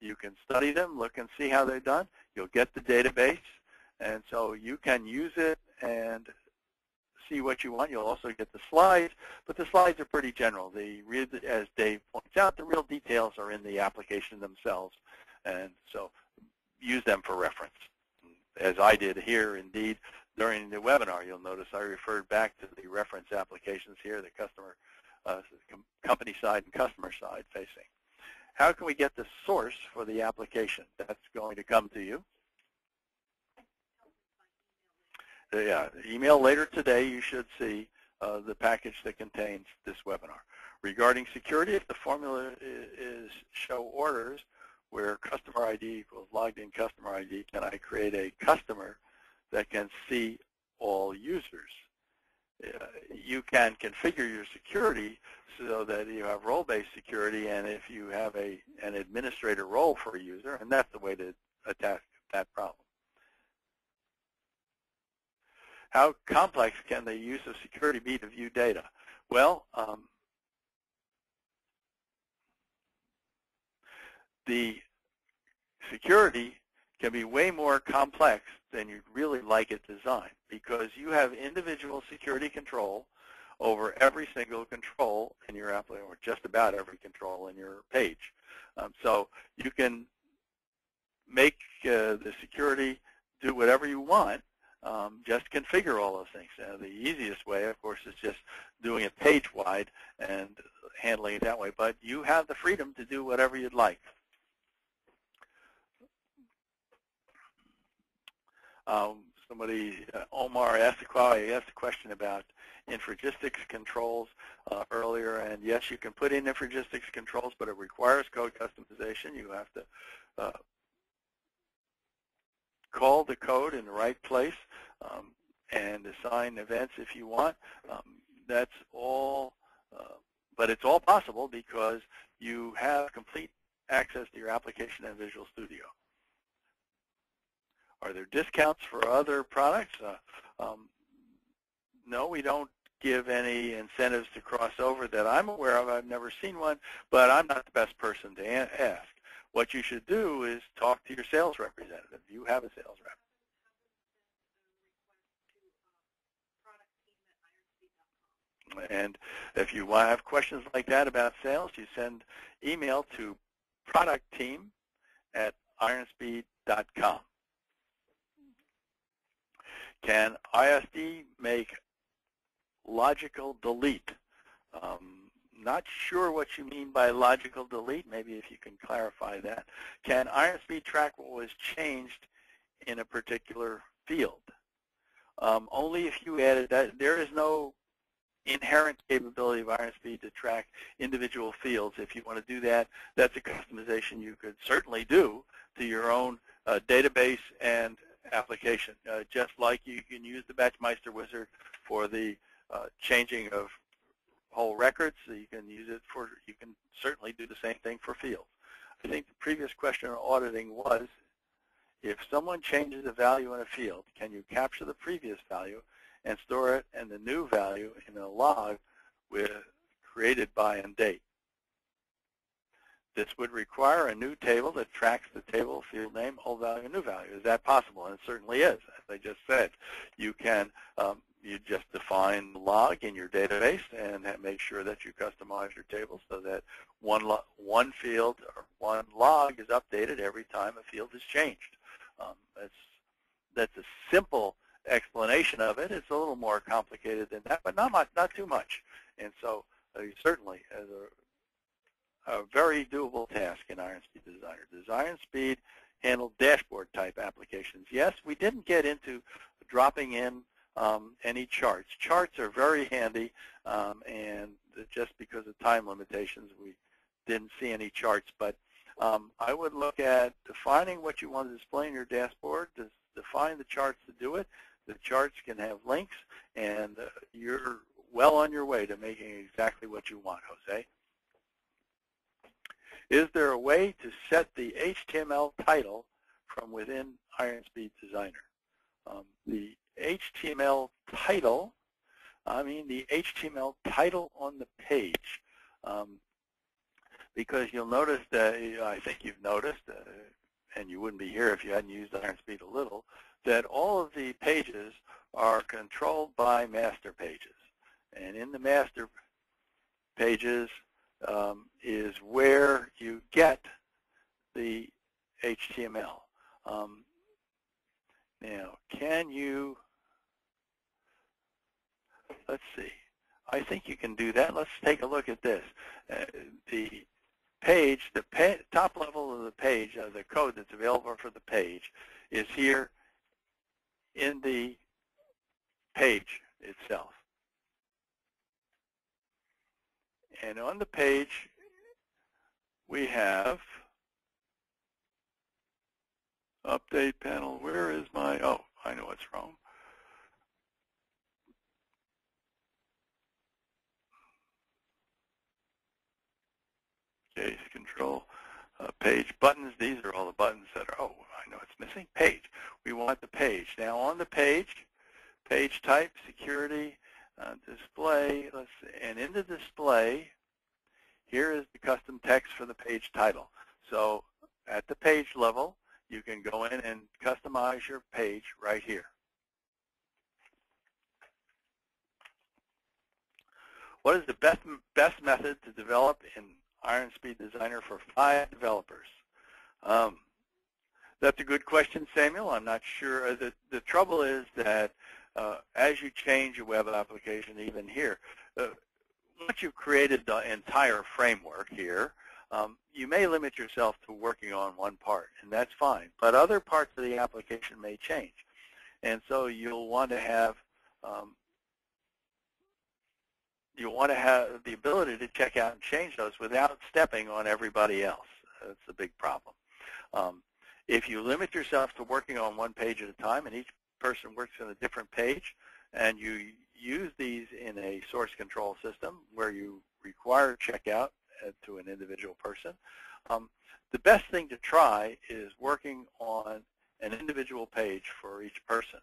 You can study them, look and see how they're done. You'll get the database, and so you can use it and see what you want. You'll also get the slides, but the slides are pretty general. As Dave points out, the real details are in the application themselves, and so use them for reference. As I did here, indeed, during the webinar, you'll notice I referred back to the reference applications here, the customer, company side and customer side facing. How can we get the source for the application? That's going to come to you. Yeah, email later today, you should see the package that contains this webinar. Regarding security, if the formula is show orders, where customer ID equals logged in customer ID, can I create a customer that can see all users? You can configure your security so that you have role-based security, and if you have an administrator role for a user, and that's the way to attack that problem. How complex can the use of security be to view data? Well, the security can be way more complex than you'd really like it designed, because you have individual security control over every single control in your application, or just about every control in your page. So you can make the security do whatever you want. Just configure all those things. The easiest way, of course, is just doing it page-wide and handling it that way. But you have the freedom to do whatever you'd like. Omar asked a question about infragistics controls earlier, and yes, you can put in infragistics controls, but it requires code customization. You have to call the code in the right place and assign events if you want. That's all, but it's all possible because you have complete access to your application in Visual Studio. Are there discounts for other products? No, we don't give any incentives to cross over that I'm aware of. I've never seen one, but I'm not the best person to ask. What you should do is talk to your sales representative. You have a sales rep. And if you have questions like that about sales, you send email to productteam@ironspeed.com. Can ISD make logical delete? Not sure what you mean by logical delete. Maybe if you can clarify that. Can IronSpeed track what was changed in a particular field? Only if you added that. There is no inherent capability of IronSpeed to track individual fields. If you want to do that, that's a customization you could certainly do to your own database and application. Just like you can use the Batchmeister wizard for the changing of whole records, so you can use it for, you can certainly do the same thing for fields. I think the previous question on auditing was, if someone changes a value in a field, can you capture the previous value and store it and the new value in a log created by and date? This would require a new table that tracks the table, field name, old value, new value. Is that possible? And it certainly is. As I just said, you can you just define the log in your database and make sure that you customize your table so that one field or one log is updated every time a field is changed. That's a simple explanation of it. It's a little more complicated than that, but not too much. And so certainly as a very doable task in IronSpeed Designer. Does IronSpeed handle dashboard type applications? Yes, we didn't get into dropping in any charts. Charts are very handy, and just because of time limitations, we didn't see any charts. But I would look at defining what you want to display in your dashboard, define the charts to do it. The charts can have links, and you're well on your way to making exactly what you want, Jose. Is there a way to set the HTML title from within IronSpeed Designer? The HTML title, the HTML title on the page, because you'll notice that, I think you've noticed, and you wouldn't be here if you hadn't used IronSpeed a little, that all of the pages are controlled by master pages. And in the master pages is where you get the HTML. Now, can you, let's see, I think you can do that. Let's take a look at this. The page, the top level of the page, the code that's available for the page is here in the page itself. And on the page, we have update panel. Where is my, oh, I know what's wrong. Case control, page buttons. These are all the buttons that are, oh, I know it's missing. Page. We want the page. Now on the page, page type, security, display, let's see, and in the display, here is the custom text for the page title. So at the page level, you can go in and customize your page right here. What is the best method to develop in IronSpeed Designer for 5 developers? That's a good question, Samuel. I'm not sure. The trouble is that as you change a web application, even here, once you've created the entire framework here, you may limit yourself to working on one part, and that's fine. But other parts of the application may change. And so you'll want to have the ability to check out and change those without stepping on everybody else. That's a big problem. If you limit yourself to working on one page at a time, and each person works on a different page, and you use these in a source control system where you require checkout to an individual person, the best thing to try is working on an individual page for each person.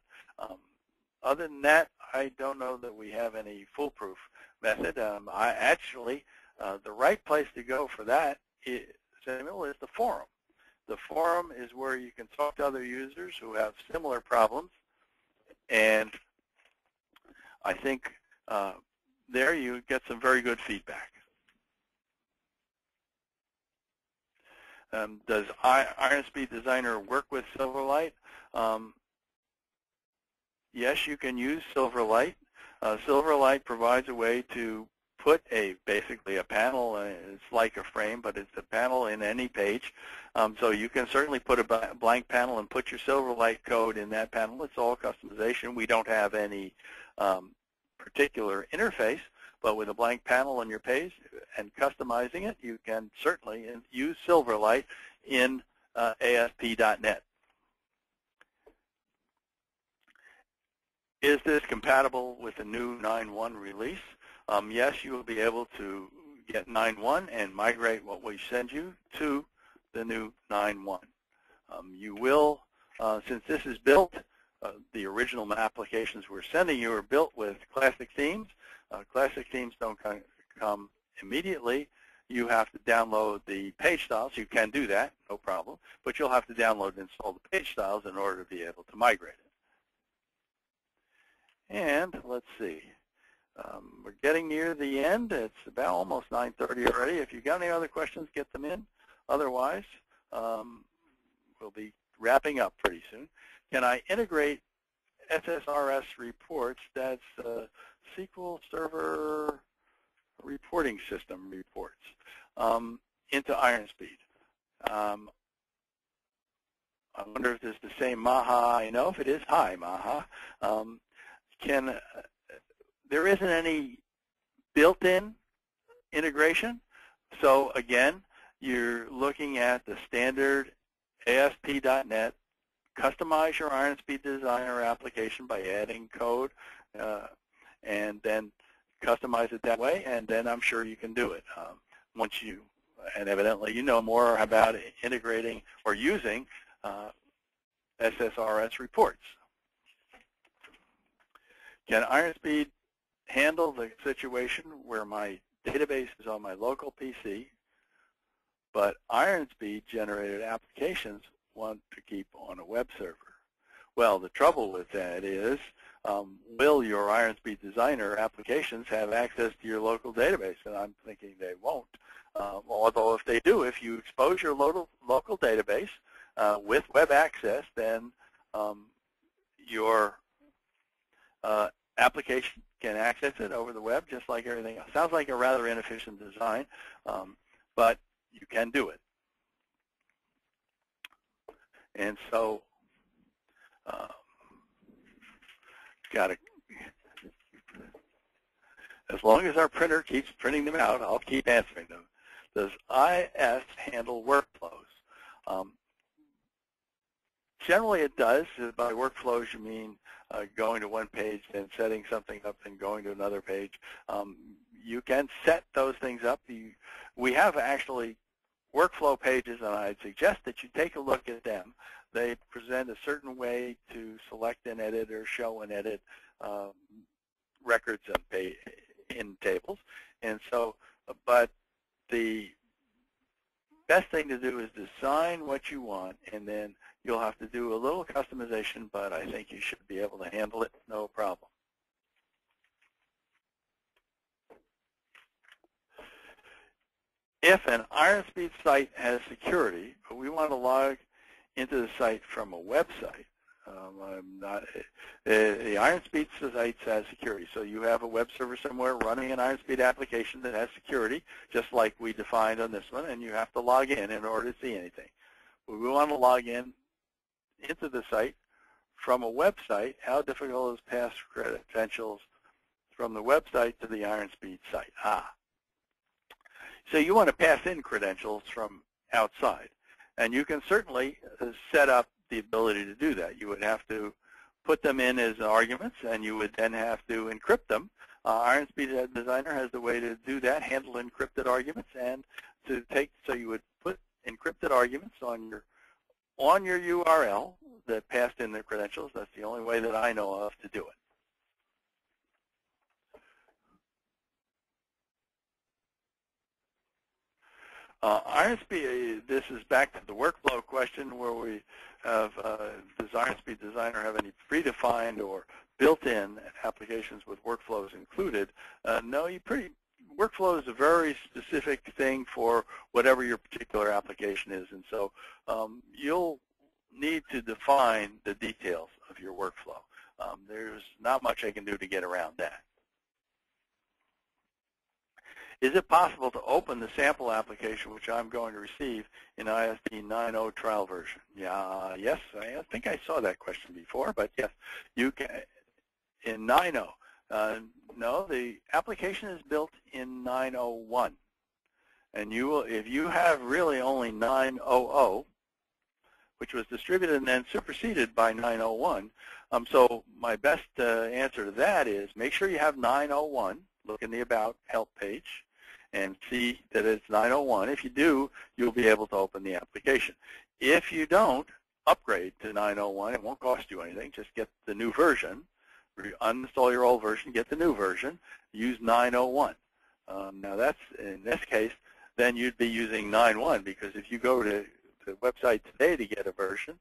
Other than that, I don't know that we have any foolproof method. The right place to go for that, Samuel, is the forum. The forum is where you can talk to other users who have similar problems, and I think there you get some very good feedback. Does IronSpeed Designer work with Silverlight? yes, you can use Silverlight. Silverlight provides a way to put basically a panel, it's like a frame, but it's a panel in any page. So you can certainly put a blank panel and put your Silverlight code in that panel. It's all customization. We don't have any particular interface, but with a blank panel on your page and customizing it, you can certainly use Silverlight in ASP.NET. Is this compatible with the new 9.1 release? Yes, you will be able to get 9.1 and migrate what we send you to the new 9.1. You will, since this is built, the original applications we're sending you are built with classic themes. Classic themes don't come immediately. You have to download the page styles. You can do that, no problem, but you'll have to download and install the page styles in order to be able to migrate it. And let's see, we're getting near the end. It's about almost 9:30 already. If you've got any other questions, get them in. Otherwise, we'll be wrapping up pretty soon. Can I integrate SSRS reports, that's SQL Server Reporting System reports, into IronSpeed? I wonder if it's the same Maha I know. If it is, hi, Maha. There isn't any built-in integration. So again, you're looking at the standard ASP.NET, customize your IronSpeed Designer application by adding code, and then customize it that way, and then I'm sure you can do it. Once you, and evidently you know more about integrating or using SSRS reports. Can IronSpeed handle the situation where my database is on my local PC, but IronSpeed generated applications want to keep on a web server? Well, the trouble with that is, will your IronSpeed Designer applications have access to your local database? And I'm thinking they won't. Although if they do, if you expose your local database with web access, then your application can access it over the web just like everything else. Sounds like a rather inefficient design, but you can do it. And so, as long as our printer keeps printing them out, I'll keep answering them. Does IS handle workflows? Generally it does. By workflows you mean going to one page and setting something up and going to another page. You can set those things up. We have actually workflow pages, and I'd suggest that you take a look at them. They present a certain way to select and edit or show and edit records in tables. And so, but the best thing to do is design what you want, and then you'll have to do a little customization, but I think you should be able to handle it, no problem. If an IronSpeed site has security, but we want to log into the site from a website, the IronSpeed site has security. So you have a web server somewhere running an IronSpeed application that has security, just like we defined on this one, and you have to log in order to see anything. We want to log in into the site from a website. How difficult is pass credentials from the website to the IronSpeed site? So you want to pass in credentials from outside, and you can certainly set up the ability to do that. You would have to put them in as arguments, and you would then have to encrypt them. IronSpeed Designer has the way to do that, handle encrypted arguments, and so you would put encrypted arguments on your URL that passed in the credentials. That's the only way that I know of to do it. IronSpeed, this is back to the workflow question where we have, does IronSpeed Designer have any predefined or built-in applications with workflows included? No, workflow is a very specific thing for whatever your particular application is, and so you'll need to define the details of your workflow. There's not much I can do to get around that. Is it possible to open the sample application, which I'm going to receive, in ISP 9.0 trial version? Yeah, yes, I think I saw that question before, but yes, you can. In 9.0, no, the application is built in 9.01, and you will, if you have really only 9.00, which was distributed and then superseded by 9.01. So my best answer to that is make sure you have 9.01. Look in the About Help page and see that it's 9.01. If you do, you'll be able to open the application. If you don't, upgrade to 9.01. It won't cost you anything. Just get the new version. Uninstall your old version, get the new version, use 9.01. Now that's, in this case, then you'd be using 9.1, because if you go to the website today to get a version,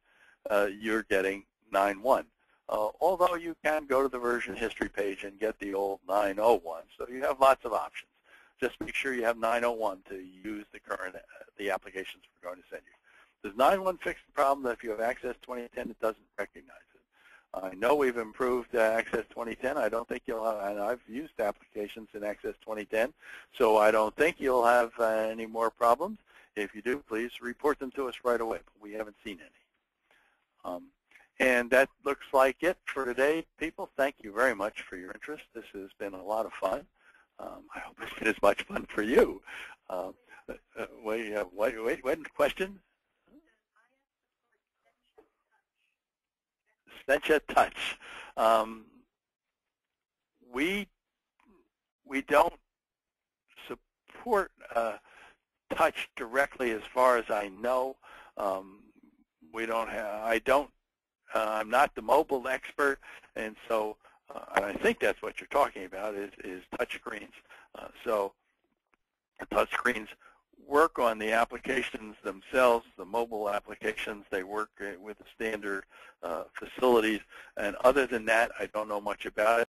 you're getting 9.1. Although you can go to the version history page and get the old 9.01, so you have lots of options. Just make sure you have 9.01 to use the current the applications we're going to send you. Does 9.1 fix the problem that if you have Access 2010, it doesn't recognize it? I know we've improved Access 2010. I don't think you'll have, and I've used applications in Access 2010, so I don't think you'll have any more problems. If you do, please report them to us right away. But we haven't seen any. And that looks like it for today, people. Thank you very much for your interest. This has been a lot of fun. I hope it's been as much fun for you. Wait, question? Extension Touch. We don't support touch directly, as far as I know. We don't have. I'm not the mobile expert, and so and I think that's what you're talking about is touch screens. So touch screens work on the applications themselves, the mobile applications. They work with the standard facilities, and other than that, I don't know much about it.